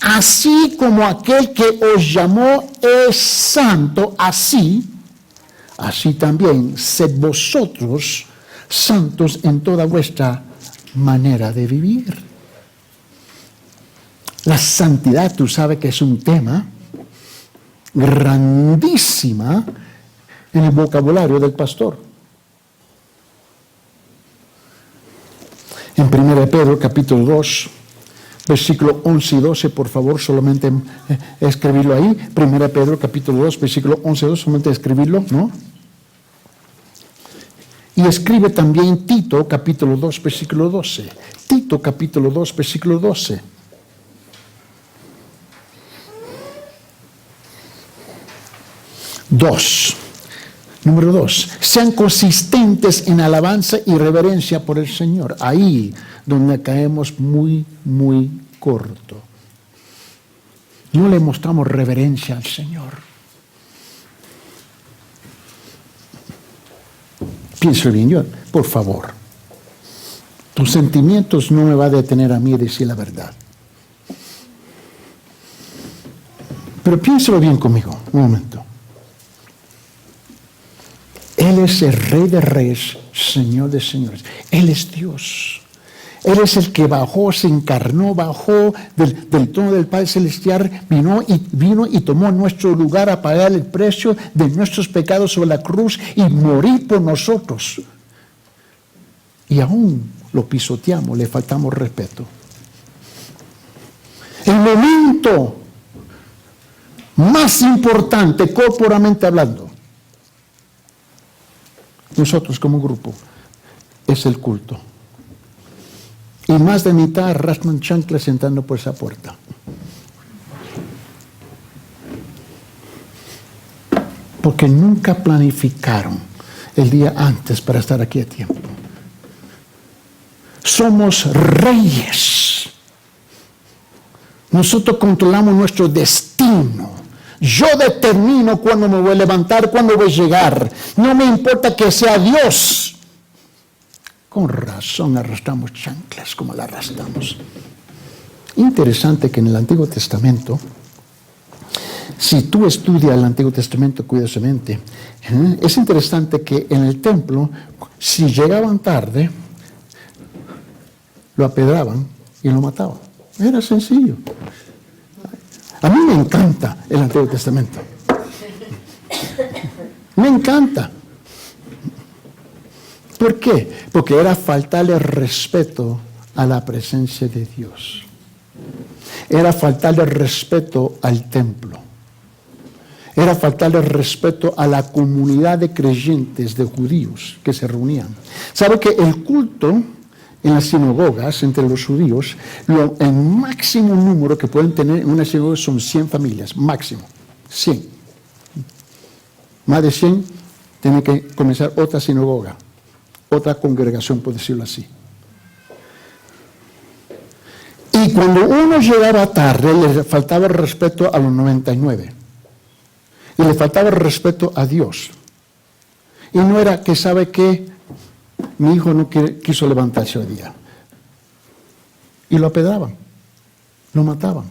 así como aquel que os llamó es santo, así también sed vosotros santos en toda vuestra manera de vivir. La santidad, tú sabes que es un tema grandísima en el vocabulario del pastor. En 1 Pedro capítulo 2, versículo 11 y 12, por favor, solamente escribirlo ahí. 1 Pedro capítulo 2, versículo 11 y 12, solamente escribirlo, ¿no? Y escribe también Tito capítulo 2, versículo 12. Tito capítulo 2, versículo 12. Número 2, sean consistentes en alabanza y reverencia por el Señor. Ahí donde caemos muy corto. No le mostramos reverencia al Señor. Pienso bien, yo, por favor. Tus sentimientos no me van a detener a mí a decir la verdad. Pero piénselo bien conmigo, un momento. Él es el Rey de Reyes, Señor de Señores. Él es Dios. Él es el que bajó, se encarnó, bajó del trono del Padre Celestial, vino y tomó nuestro lugar a pagar el precio de nuestros pecados sobre la cruz y morir por nosotros. Y aún lo pisoteamos, le faltamos respeto. El momento más importante, corporalmente hablando, nosotros como grupo, es el culto. Y más de mitad arrastran chanclas entrando por esa puerta. Porque nunca planificaron el día antes para estar aquí a tiempo. Somos reyes. Nosotros controlamos nuestro destino. Yo determino cuándo me voy a levantar, cuándo voy a llegar. No me importa que sea Dios. Con razón arrastramos chanclas como la arrastramos. Interesante que en el Antiguo Testamento, si tú estudias el Antiguo Testamento cuidadosamente, es interesante que en el templo, si llegaban tarde, lo apedraban y lo mataban. Era sencillo. A mí me encanta el Antiguo Testamento. Me encanta. ¿Por qué? Porque era faltarle respeto a la presencia de Dios. Era faltarle respeto al templo. Era faltarle respeto a la comunidad de creyentes, de judíos que se reunían. ¿Sabe que el culto en las sinagogas entre los judíos, el máximo número que pueden tener en una sinagoga son 100 familias, máximo, 100. Más de 100, tiene que comenzar otra sinagoga, otra congregación, por decirlo así. Y cuando uno llegaba tarde, le faltaba el respeto a los 99. Y le faltaba el respeto a Dios. Y no era que, ¿sabe qué? Mi hijo no quiso levantarse hoy día. Y lo apedraban, lo mataban.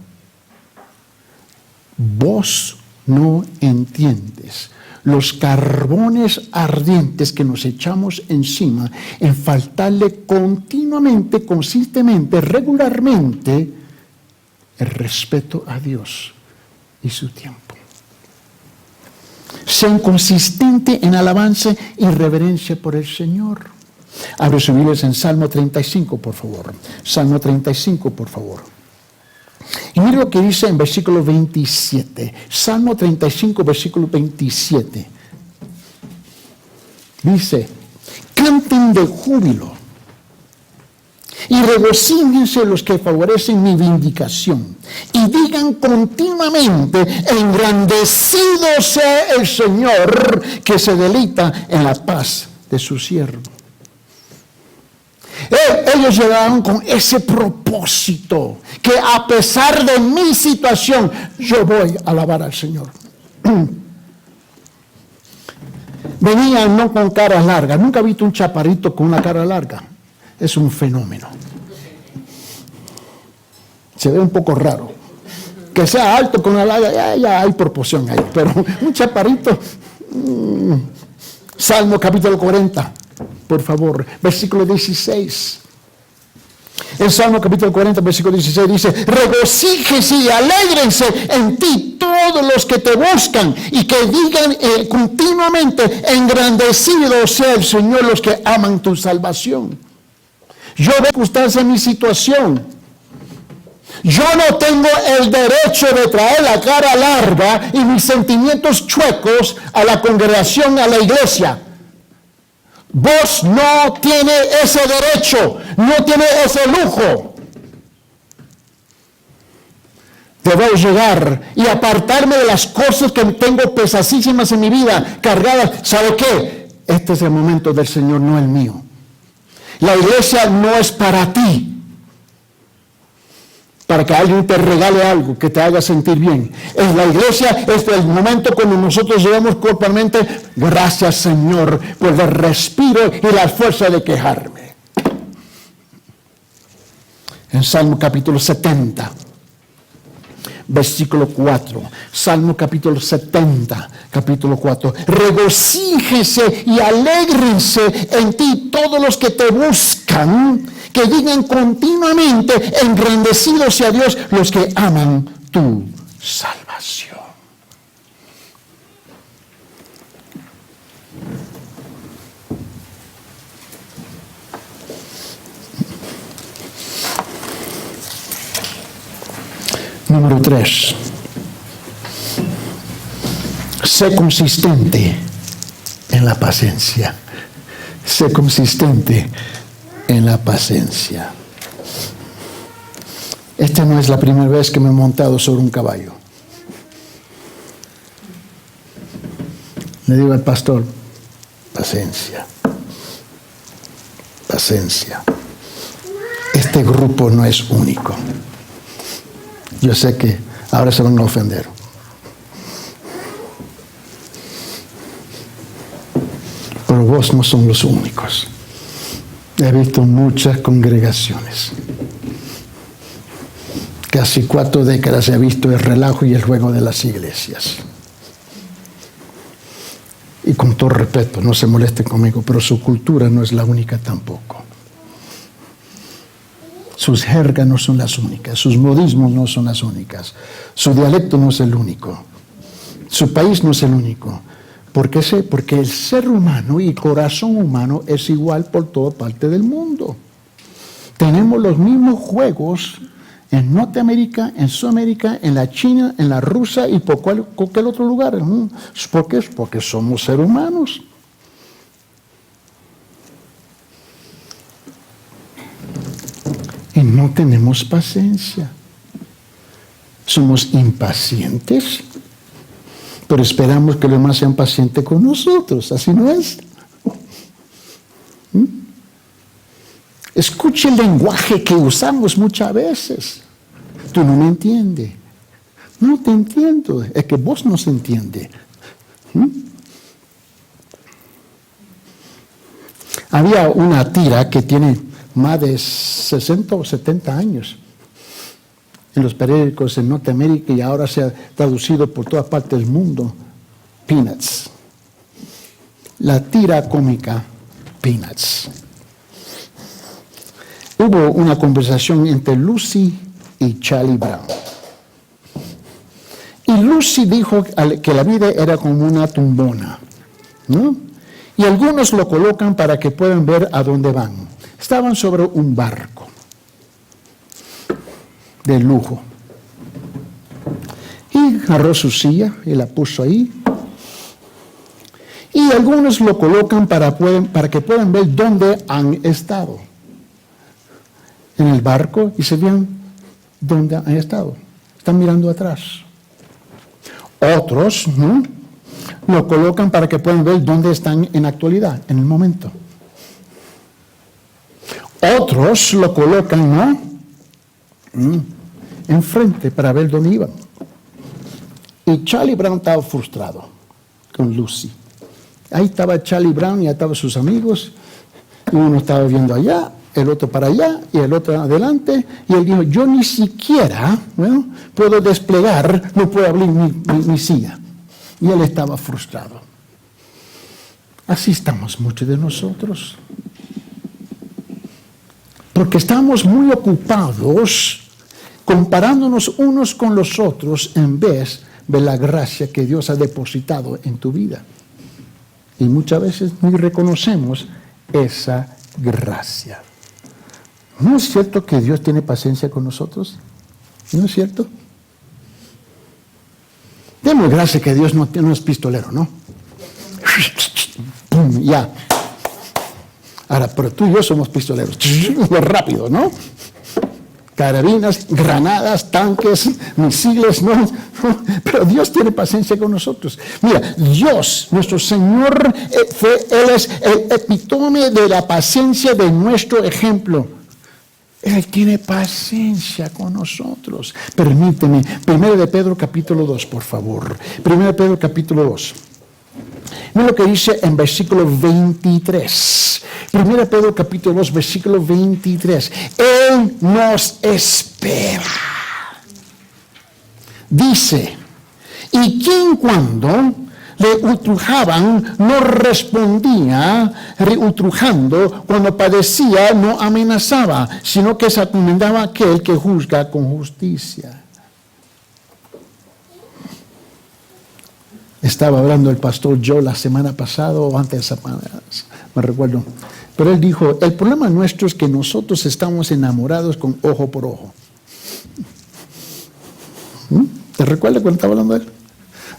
Vos no entiendes los carbones ardientes que nos echamos encima en faltarle continuamente, consistentemente, regularmente el respeto a Dios y su tiempo. Sean consistentes en alabanza y reverencia por el Señor. Abre sus Biblias en Salmo 35, por favor. Salmo 35, por favor. Y mire lo que dice en versículo 27. Salmo 35, versículo 27. Dice, canten de júbilo y regocíjense los que favorecen mi vindicación. Y digan continuamente, engrandecido sea el Señor, que se deleita en la paz de su siervo. Ellos llegaron con ese propósito, que a pesar de mi situación, yo voy a alabar al Señor. Venían no con caras largas. Nunca he visto un chaparrito con una cara larga. Es un fenómeno. Se ve un poco raro. Que sea alto con una larga, ya hay proporción ahí. Pero un chaparrito, Salmo capítulo 40. por favor. Versículo 16. En Salmo capítulo 40, versículo 16 dice, regocíjense y alégrense en ti todos los que te buscan y que digan continuamente, engrandecido sea el Señor los que aman tu salvación. Yo veo circunstancia en mi situación. Yo no tengo el derecho de traer la cara larga y mis sentimientos chuecos a la congregación, a la iglesia. Vos no tiene ese derecho, no tiene ese lujo. Debo llegar y apartarme de las cosas que tengo pesasísimas en mi vida, cargadas. ¿Sabe qué? Este es el momento del Señor, no el mío. La iglesia no es para ti, para que alguien te regale algo que te haga sentir bien. En la iglesia es el momento cuando nosotros llegamos corporalmente, gracias Señor por el respiro y la fuerza de quejarme. En Salmo capítulo 70, versículo 4. Salmo capítulo 70, capítulo 4. Regocíjense y alégrense en ti todos los que te buscan, que digan continuamente, engrandecido sea Dios, los que aman tu salvación. Número 3. Sé consistente en la paciencia. Sé consistente en la paciencia. Esta no es la primera vez que me he montado sobre un caballo. Le digo al pastor, paciencia, paciencia. Este grupo no es único. Yo sé que ahora se van a ofender. Pero vos no son los únicos. He visto muchas congregaciones. Casi 4 décadas he visto el relajo y el juego de las iglesias. Y con todo respeto, no se molesten conmigo, pero su cultura no es la única tampoco. Sus jergas no son las únicas, sus modismos no son las únicas, su dialecto no es el único, su país no es el único. ¿Por qué sé? Porque el ser humano y corazón humano es igual por toda parte del mundo. Tenemos los mismos juegos en Norteamérica, en Sudamérica, en la China, en la Rusia y por cualquier otro lugar. ¿Por qué? Porque somos seres humanos. Y no tenemos paciencia. Somos impacientes, pero esperamos que los demás sean pacientes con nosotros. Así no es. Escuche el lenguaje que usamos muchas veces. Tú no me entiendes. No te entiendo. Es que vos no se entiende. Había una tira que tiene más de 60 o 70 años en los periódicos en Norteamérica y ahora se ha traducido por todas partes del mundo. Peanuts. La tira cómica Peanuts. Hubo una conversación entre Lucy y Charlie Brown. Y Lucy dijo que la vida era como una tumbona, ¿no? Y algunos lo colocan para que puedan ver a dónde van. Estaban sobre un barco de lujo. Y agarró su silla y la puso ahí. Y algunos lo colocan para que puedan ver dónde han estado. En el barco y se vean dónde han estado. Están mirando atrás. Otros lo colocan para que puedan ver dónde están en la actualidad, en el momento. Otros lo colocan, enfrente para ver dónde iban. Y Charlie Brown estaba frustrado con Lucy. Ahí estaba Charlie Brown y ahí estaban sus amigos. Y uno estaba viendo allá, el otro para allá y el otro adelante. Y él dijo, yo ni siquiera puedo desplegar, no puedo abrir mi silla. Y él estaba frustrado. Así estamos muchos de nosotros. Porque estamos muy ocupados comparándonos unos con los otros en vez de la gracia que Dios ha depositado en tu vida. Y muchas veces ni reconocemos esa gracia. ¿No es cierto que Dios tiene paciencia con nosotros? ¿No es cierto? Demos gracias que Dios no es pistolero, ¿no? ¡Pum! Ya. Ahora, pero tú y yo somos pistoleros. Rápido, ¿no? Carabinas, granadas, tanques, misiles, ¿no? Pero Dios tiene paciencia con nosotros. Mira, Dios, nuestro Señor, Él es el epítome de la paciencia de nuestro ejemplo. Él tiene paciencia con nosotros. Permíteme, 1 de Pedro capítulo 2, por favor. 1 de Pedro capítulo 2. Mira lo que dice en versículo 23. 1 de Pedro capítulo 2, versículo 23. Él nos espera. Dice, y quien cuando le ultrajaban no respondía, reultrajando, cuando padecía no amenazaba, sino que se encomendaba a aquel que juzga con justicia. Estaba hablando el pastor Joe la semana pasada o antes de semana, me recuerdo. Pero él dijo, el problema nuestro es que nosotros estamos enamorados con ojo por ojo. ¿Te recuerdas cuando estaba hablando de él?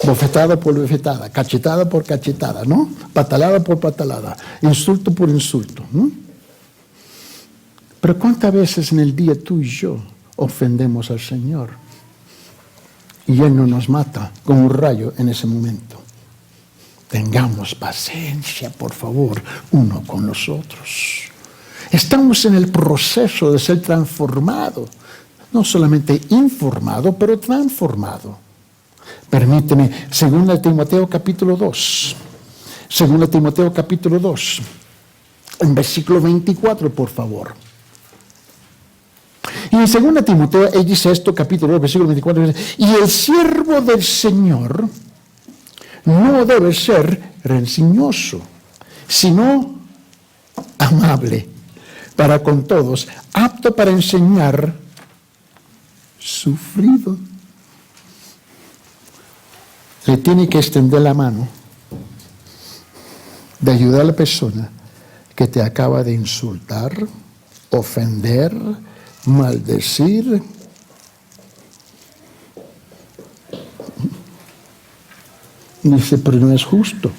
Bofetada por bofetada, cachetada por cachetada, ¿no? Patalada por patalada, insulto por insulto, ¿no? Pero ¿cuántas veces en el día tú y yo ofendemos al Señor? Y Él no nos mata con un rayo en ese momento. Tengamos paciencia, por favor, uno con los otros. Estamos en el proceso de ser transformado. No solamente informado, pero transformado. Permíteme, 2 Timoteo capítulo 2. 2 Timoteo capítulo 2. En versículo 24, por favor. Y en 2 Timoteo, él dice esto, capítulo 2, versículo 24, dice, y el siervo del Señor no debe ser rencilloso, sino amable para con todos, apto para enseñar, sufrido. Le tiene que extender la mano de ayudar a la persona que te acaba de insultar, ofender, maldecir. Dice, pero no es justo.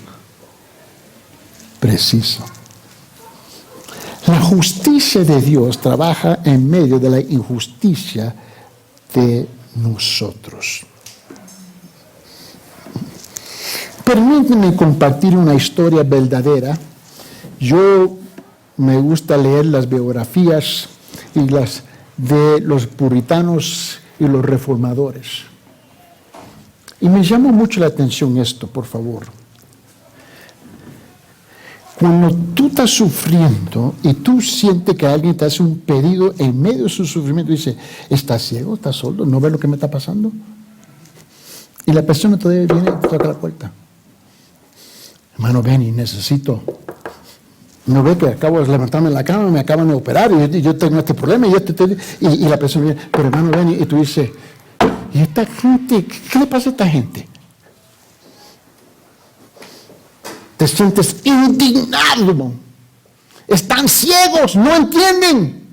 Preciso. La justicia de Dios trabaja en medio de la injusticia de nosotros. Permíteme compartir una historia verdadera. Yo me gusta leer las biografías y las de los puritanos y los reformadores. Y me llama mucho la atención esto, por favor. Cuando tú estás sufriendo y tú sientes que alguien te hace un pedido en medio de su sufrimiento, dice, ¿estás ciego? ¿Estás sordo? ¿No ves lo que me está pasando? Y la persona todavía viene y toca la puerta. Hermano Benny, necesito. No ve que acabo de levantarme en la cama, me acaban de operar y yo tengo este problema y la persona viene, pero hermano Benny, y tú dices, ¿y esta gente? ¿Qué le pasa a esta gente? Te sientes indignado. Están ciegos, no entienden.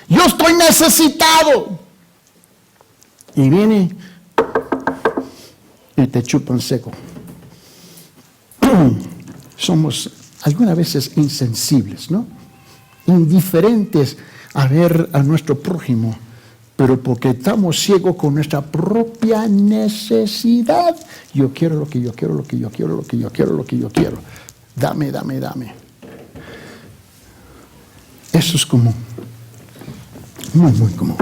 Yo estoy necesitado. Y viene y te chupan seco. Somos algunas veces insensibles, ¿no? Indiferentes a ver a nuestro prójimo, pero porque estamos ciegos con nuestra propia necesidad. Yo quiero lo que yo quiero, lo que yo quiero, lo que yo quiero, lo que yo quiero. Dame, dame, dame. Eso es común. Muy, muy común.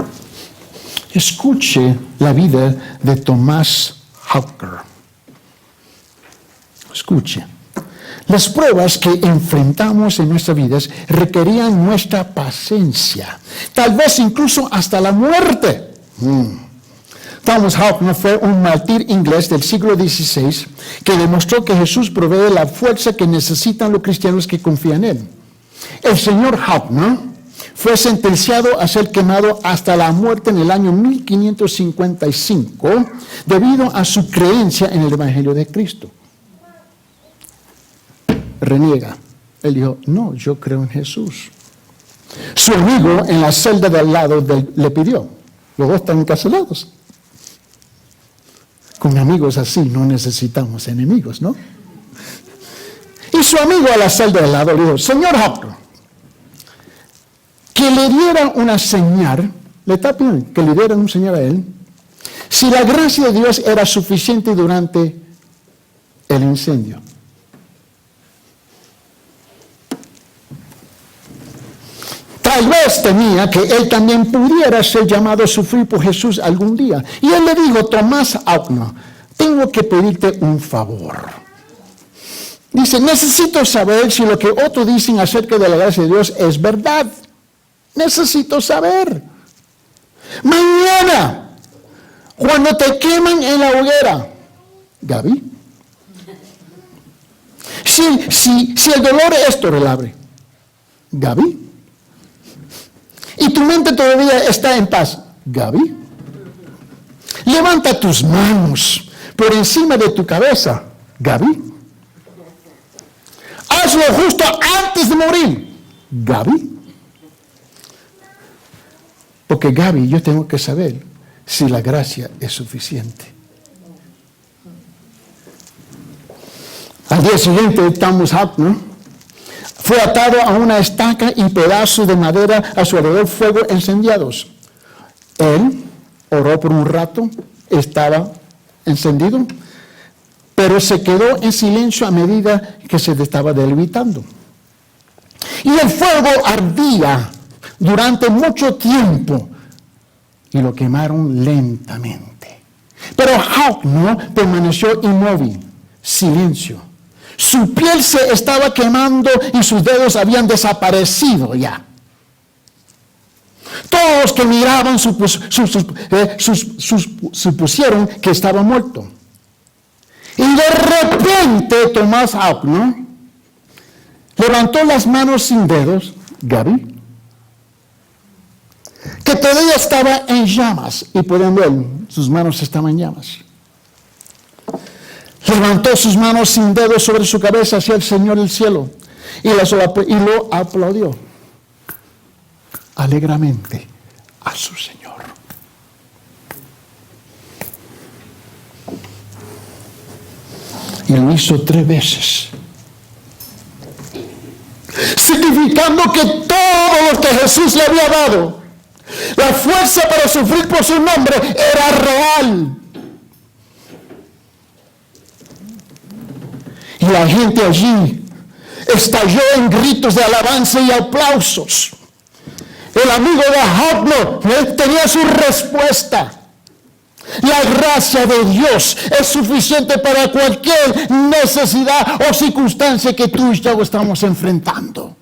Escuche la vida de Thomas Hawker. Escuche. Las pruebas que enfrentamos en nuestras vidas requerían nuestra paciencia, tal vez incluso hasta la muerte. Thomas Hockney fue un mártir inglés del siglo XVI que demostró que Jesús provee la fuerza que necesitan los cristianos que confían en él. El señor Hockney fue sentenciado a ser quemado hasta la muerte en el año 1555 debido a su creencia en el Evangelio de Cristo. Reniega. Él dijo, no, yo creo en Jesús. Su amigo en la celda de al lado le pidió. Los dos están encarcelados. Con amigos así no necesitamos enemigos, ¿no? Y su amigo a la celda de al lado le dijo, señor Hockney, que le dieran una señal, le está pidiendo que le dieran una señal a él, si la gracia de Dios era suficiente durante el incendio. Tal vez temía que él también pudiera ser llamado a sufrir por Jesús algún día. Y él le dijo, Tomás Hockney, tengo que pedirte un favor. Dice, necesito saber si lo que otros dicen acerca de la gracia de Dios es verdad. Necesito saber. Mañana, cuando te queman en la hoguera, Gaby, si el dolor es tolerable, Gaby, y tu mente todavía está en paz, Gaby, levanta tus manos por encima de tu cabeza, Gaby, hazlo justo antes de morir, Gaby. Porque Gaby, yo tengo que saber si la gracia es suficiente. Al día siguiente, Thomas Hockney fue atado a una estaca y pedazos de madera a su alrededor, fuego encendidos. Él oró por un rato, estaba encendido, pero se quedó en silencio a medida que se estaba debilitando. Y el fuego ardía durante mucho tiempo y lo quemaron lentamente. Pero Hockney permaneció inmóvil, silencio. Su piel se estaba quemando y sus dedos habían desaparecido ya. Todos los que miraban supusieron que estaba muerto. Y de repente Tomás Hockney levantó las manos sin dedos, Gaby, que todavía estaba en llamas, y pueden ver, sus manos estaban en llamas. Levantó sus manos sin dedos sobre su cabeza hacia el Señor del cielo, y lo aplaudió alegremente a su Señor. Y lo hizo 3 veces, significando que todo lo que Jesús le había dado, la fuerza para sufrir por su nombre, era real. Y la gente allí estalló en gritos de alabanza y aplausos. El amigo de Hockney tenía su respuesta. La gracia de Dios es suficiente para cualquier necesidad o circunstancia que tú y yo estamos enfrentando.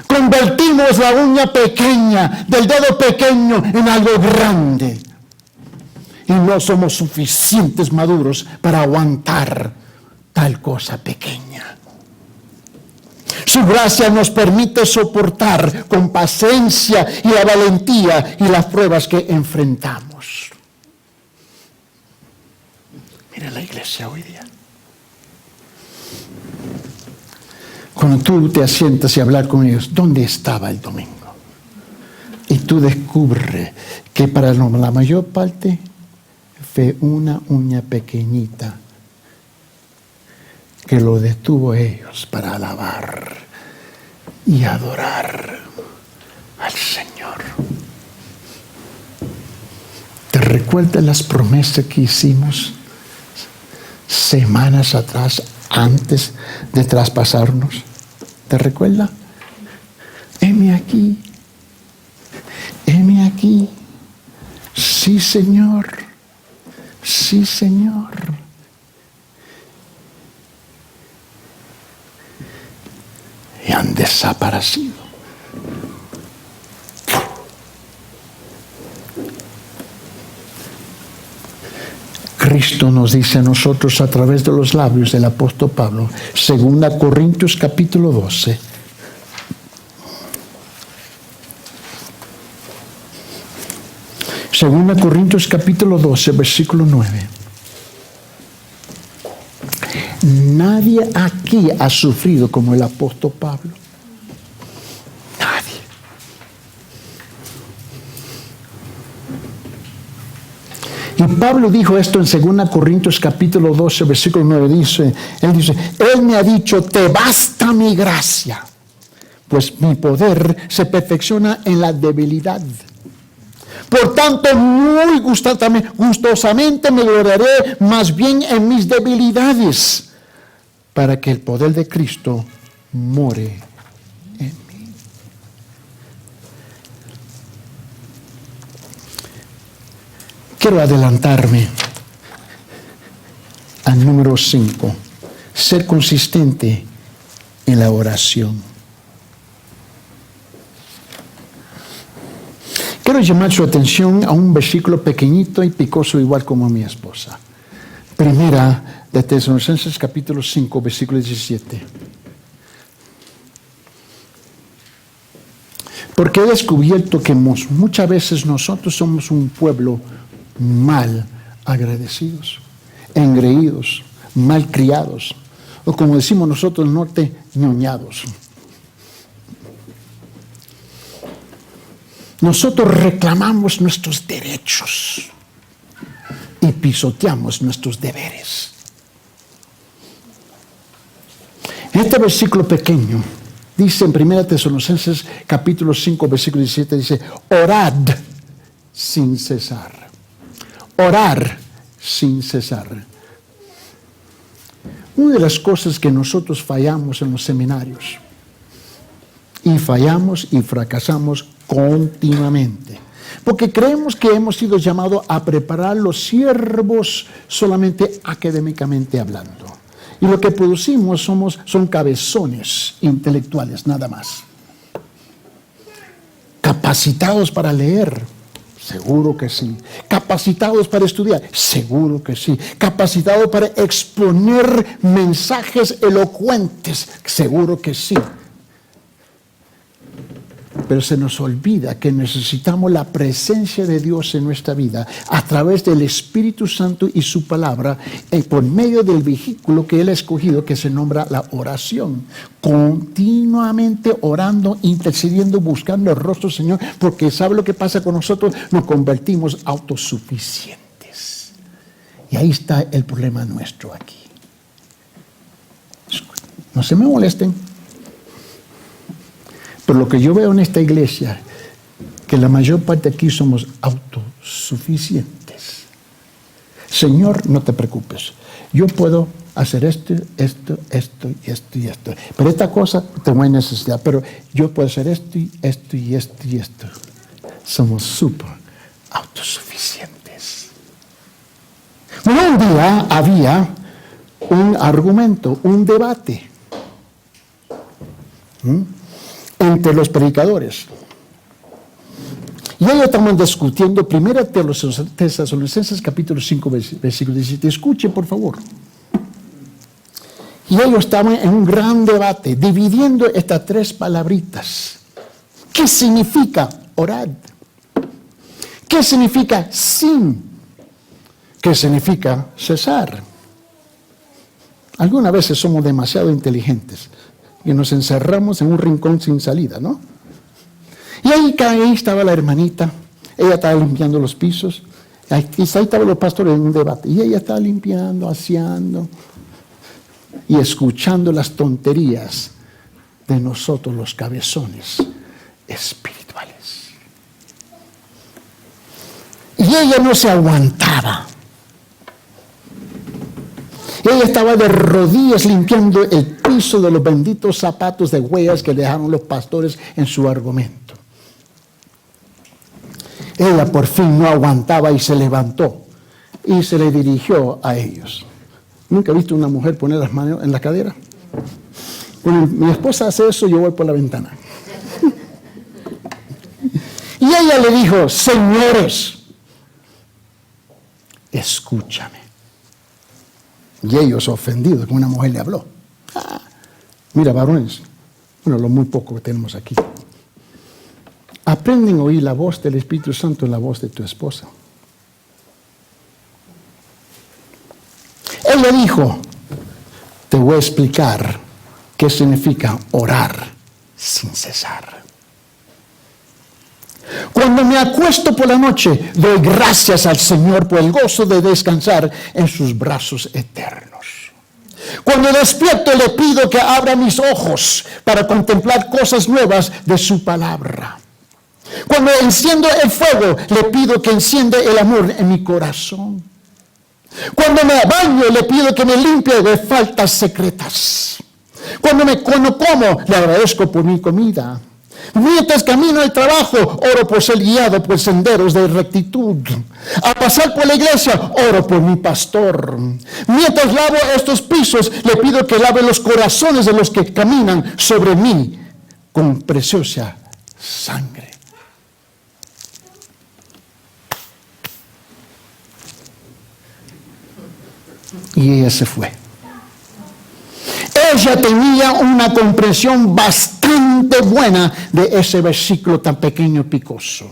Convertimos la uña pequeña del dedo pequeño en algo grande. Y no somos suficientes maduros para aguantar tal cosa pequeña. Su gracia nos permite soportar con paciencia y la valentía y las pruebas que enfrentamos. Mira la iglesia hoy día. Cuando tú te asientas y hablar con ellos, ¿dónde estaba el domingo? Y tú descubres que para la mayor parte fue una uña pequeñita que lo detuvo a ellos para alabar y adorar al Señor. ¿Te recuerdas las promesas que hicimos semanas atrás, antes de traspasarnos? ¿Te recuerdas? Heme aquí. Heme aquí. Sí, Señor. Sí, Señor. Y han desaparecido. Cristo nos dice a nosotros a través de los labios del apóstol Pablo, 2 Corintios capítulo 12. Segunda Corintios capítulo 12, versículo 9. Nadie aquí ha sufrido como el apóstol Pablo. Nadie. Y Pablo dijo esto en 2 Corintios capítulo 12, versículo 9. Él dice, Él me ha dicho, te basta mi gracia, pues mi poder se perfecciona en la debilidad. Por tanto, muy gustosamente me gloriaré más bien en mis debilidades, para que el poder de Cristo more en mí. Quiero adelantarme al número 5, ser consistente en la oración. Quiero llamar su atención a un versículo pequeñito y picoso igual como mi esposa. Primera de Tesalonicenses capítulo 5, versículo 17. Porque he descubierto que muchas veces nosotros somos un pueblo mal agradecidos, engreídos, mal criados, o como decimos nosotros en el norte, ñoñados. Nosotros reclamamos nuestros derechos y pisoteamos nuestros deberes. Este versículo pequeño dice en 1 Tesalonicenses capítulo 5, versículo 17, dice, orad sin cesar. Orar sin cesar. Una de las cosas que nosotros fallamos en los seminarios, y fallamos y fracasamos continuamente, porque creemos que hemos sido llamados a preparar los siervos solamente académicamente hablando. Y lo que producimos son cabezones intelectuales, nada más. Capacitados para leer, seguro que sí. Capacitados para estudiar, seguro que sí. Capacitados para exponer mensajes elocuentes, seguro que sí. Pero se nos olvida que necesitamos la presencia de Dios en nuestra vida a través del Espíritu Santo y su palabra, por medio del vehículo que Él ha escogido, que se nombra la oración. Continuamente orando, intercediendo, buscando el rostro del Señor, porque ¿sabe lo que pasa con nosotros? Nos convertimos autosuficientes. Y ahí está el problema nuestro aquí. No se me molesten. Pero lo que yo veo en esta iglesia, que la mayor parte aquí somos autosuficientes. Señor, no te preocupes. Yo puedo hacer esto y esto. Pero esta cosa tengo necesidad. Pero yo puedo hacer esto. Somos súper autosuficientes. Bueno, un día había un argumento, un debate entre los predicadores. Y ellos estaban discutiendo 1 Tesalonicenses capítulo 5, versículo 17. Escuche, por favor. Y ellos estaban en un gran debate, dividiendo estas tres palabritas. ¿Qué significa orad? ¿Qué significa sin? ¿Qué significa cesar? Algunas veces somos demasiado inteligentes y nos encerramos en un rincón sin salida, ¿no? Y ahí estaba la hermanita, ella estaba limpiando los pisos, ahí estaban los pastores en un debate, y ella estaba limpiando, aseando, y escuchando las tonterías de nosotros los cabezones espirituales. Y ella no se aguantaba. Ella estaba de rodillas limpiando el piso de los benditos zapatos de huellas que dejaron los pastores en su argumento. Ella por fin no aguantaba y se levantó y se le dirigió a ellos. ¿Nunca he visto una mujer poner las manos en la cadera? Cuando mi esposa hace eso, yo voy por la ventana. Y ella le dijo, señores, escúchame. Y ellos ofendidos, que una mujer le habló. Mira, varones, bueno, lo muy poco que tenemos aquí. Aprenden a oír la voz del Espíritu Santo en la voz de tu esposa. Ella dijo, te voy a explicar qué significa orar sin cesar. Cuando me acuesto por la noche, doy gracias al Señor por el gozo de descansar en sus brazos eternos. Cuando despierto, le pido que abra mis ojos para contemplar cosas nuevas de su palabra. Cuando enciendo el fuego, le pido que encienda el amor en mi corazón. Cuando me baño, le pido que me limpie de faltas secretas. Cuando como, le agradezco por mi comida. Mientras camino al trabajo, oro por ser guiado por senderos de rectitud. Al pasar por la iglesia, oro por mi pastor. Mientras lavo estos pisos, le pido que lave los corazones de los que caminan sobre mí con preciosa sangre. Y ella se fue. Ella tenía una comprensión bastante buena de ese versículo tan pequeño y picoso.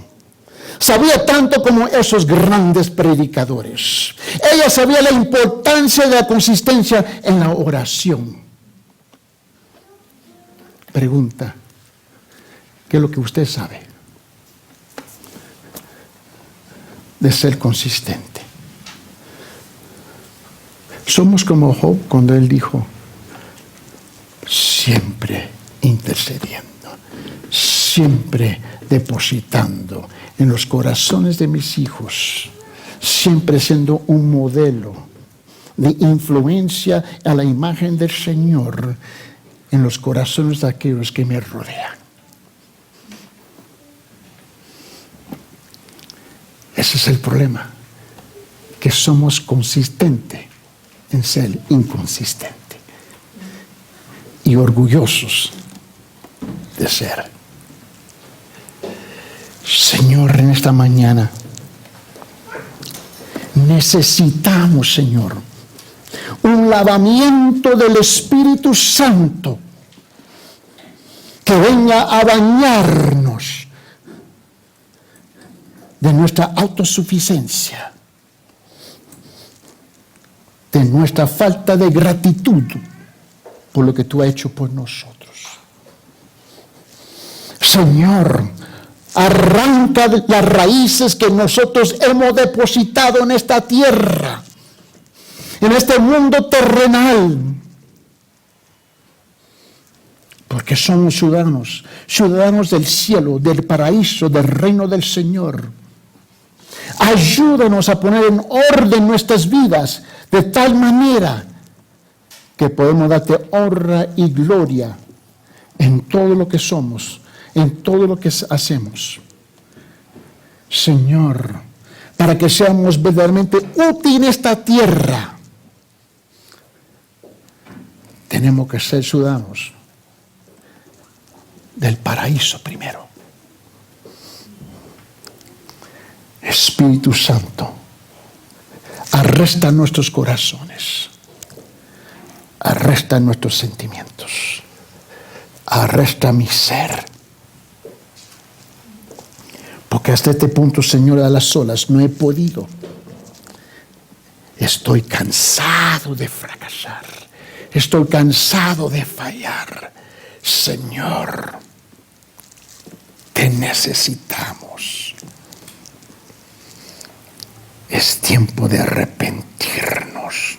Sabía tanto como esos grandes predicadores. Ella sabía la importancia de la consistencia en la oración. Pregunta, ¿qué es lo que usted sabe de ser consistente? Somos como Job cuando él dijo, siempre intercediendo, siempre depositando en los corazones de mis hijos, siempre siendo un modelo de influencia a la imagen del Señor en los corazones de aquellos que me rodean. Ese es el problema, que somos consistentes en ser inconsistentes y orgullosos de ser. Señor, en esta mañana necesitamos, Señor, un lavamiento del Espíritu Santo que venga a bañarnos de nuestra autosuficiencia, de nuestra falta de gratitud por lo que tú has hecho por nosotros. Señor, arranca las raíces que nosotros hemos depositado en esta tierra, en este mundo terrenal, porque somos ciudadanos del cielo, del paraíso, del reino del Señor. Ayúdanos a poner en orden nuestras vidas de tal manera que podemos darte honra y gloria en todo lo que somos, en todo lo que hacemos. Señor, para que seamos verdaderamente útiles en esta tierra, tenemos que ser ciudadanos del paraíso primero. Espíritu Santo, arresta nuestros corazones, arresta nuestros sentimientos, arresta mi ser. Porque hasta este punto, Señor, a las solas no he podido. Estoy cansado de fracasar. Estoy cansado de fallar. Señor, te necesitamos. Es tiempo de arrepentirnos,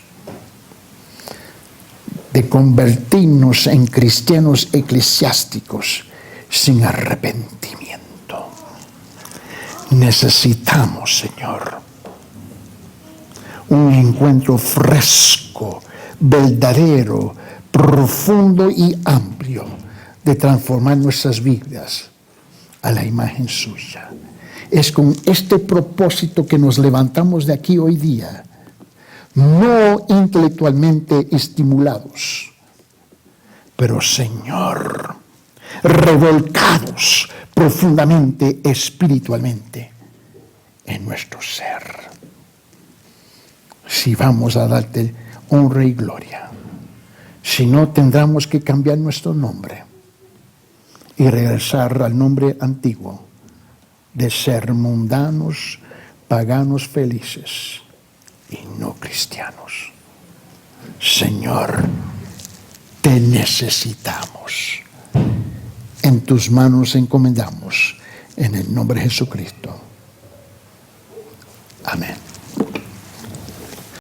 de convertirnos en cristianos eclesiásticos sin arrepentimiento. Necesitamos, Señor, un encuentro fresco, verdadero, profundo y amplio de transformar nuestras vidas a la imagen suya. Es con este propósito que nos levantamos de aquí hoy día, no intelectualmente estimulados, pero, Señor, revolcados profundamente espiritualmente en nuestro ser. Si vamos a darte honra y gloria. Si no, tendremos que cambiar nuestro nombre y regresar al nombre antiguo de ser mundanos, paganos felices y no cristianos. Señor, te necesitamos. En tus manos encomendamos, en el nombre de Jesucristo. Amén.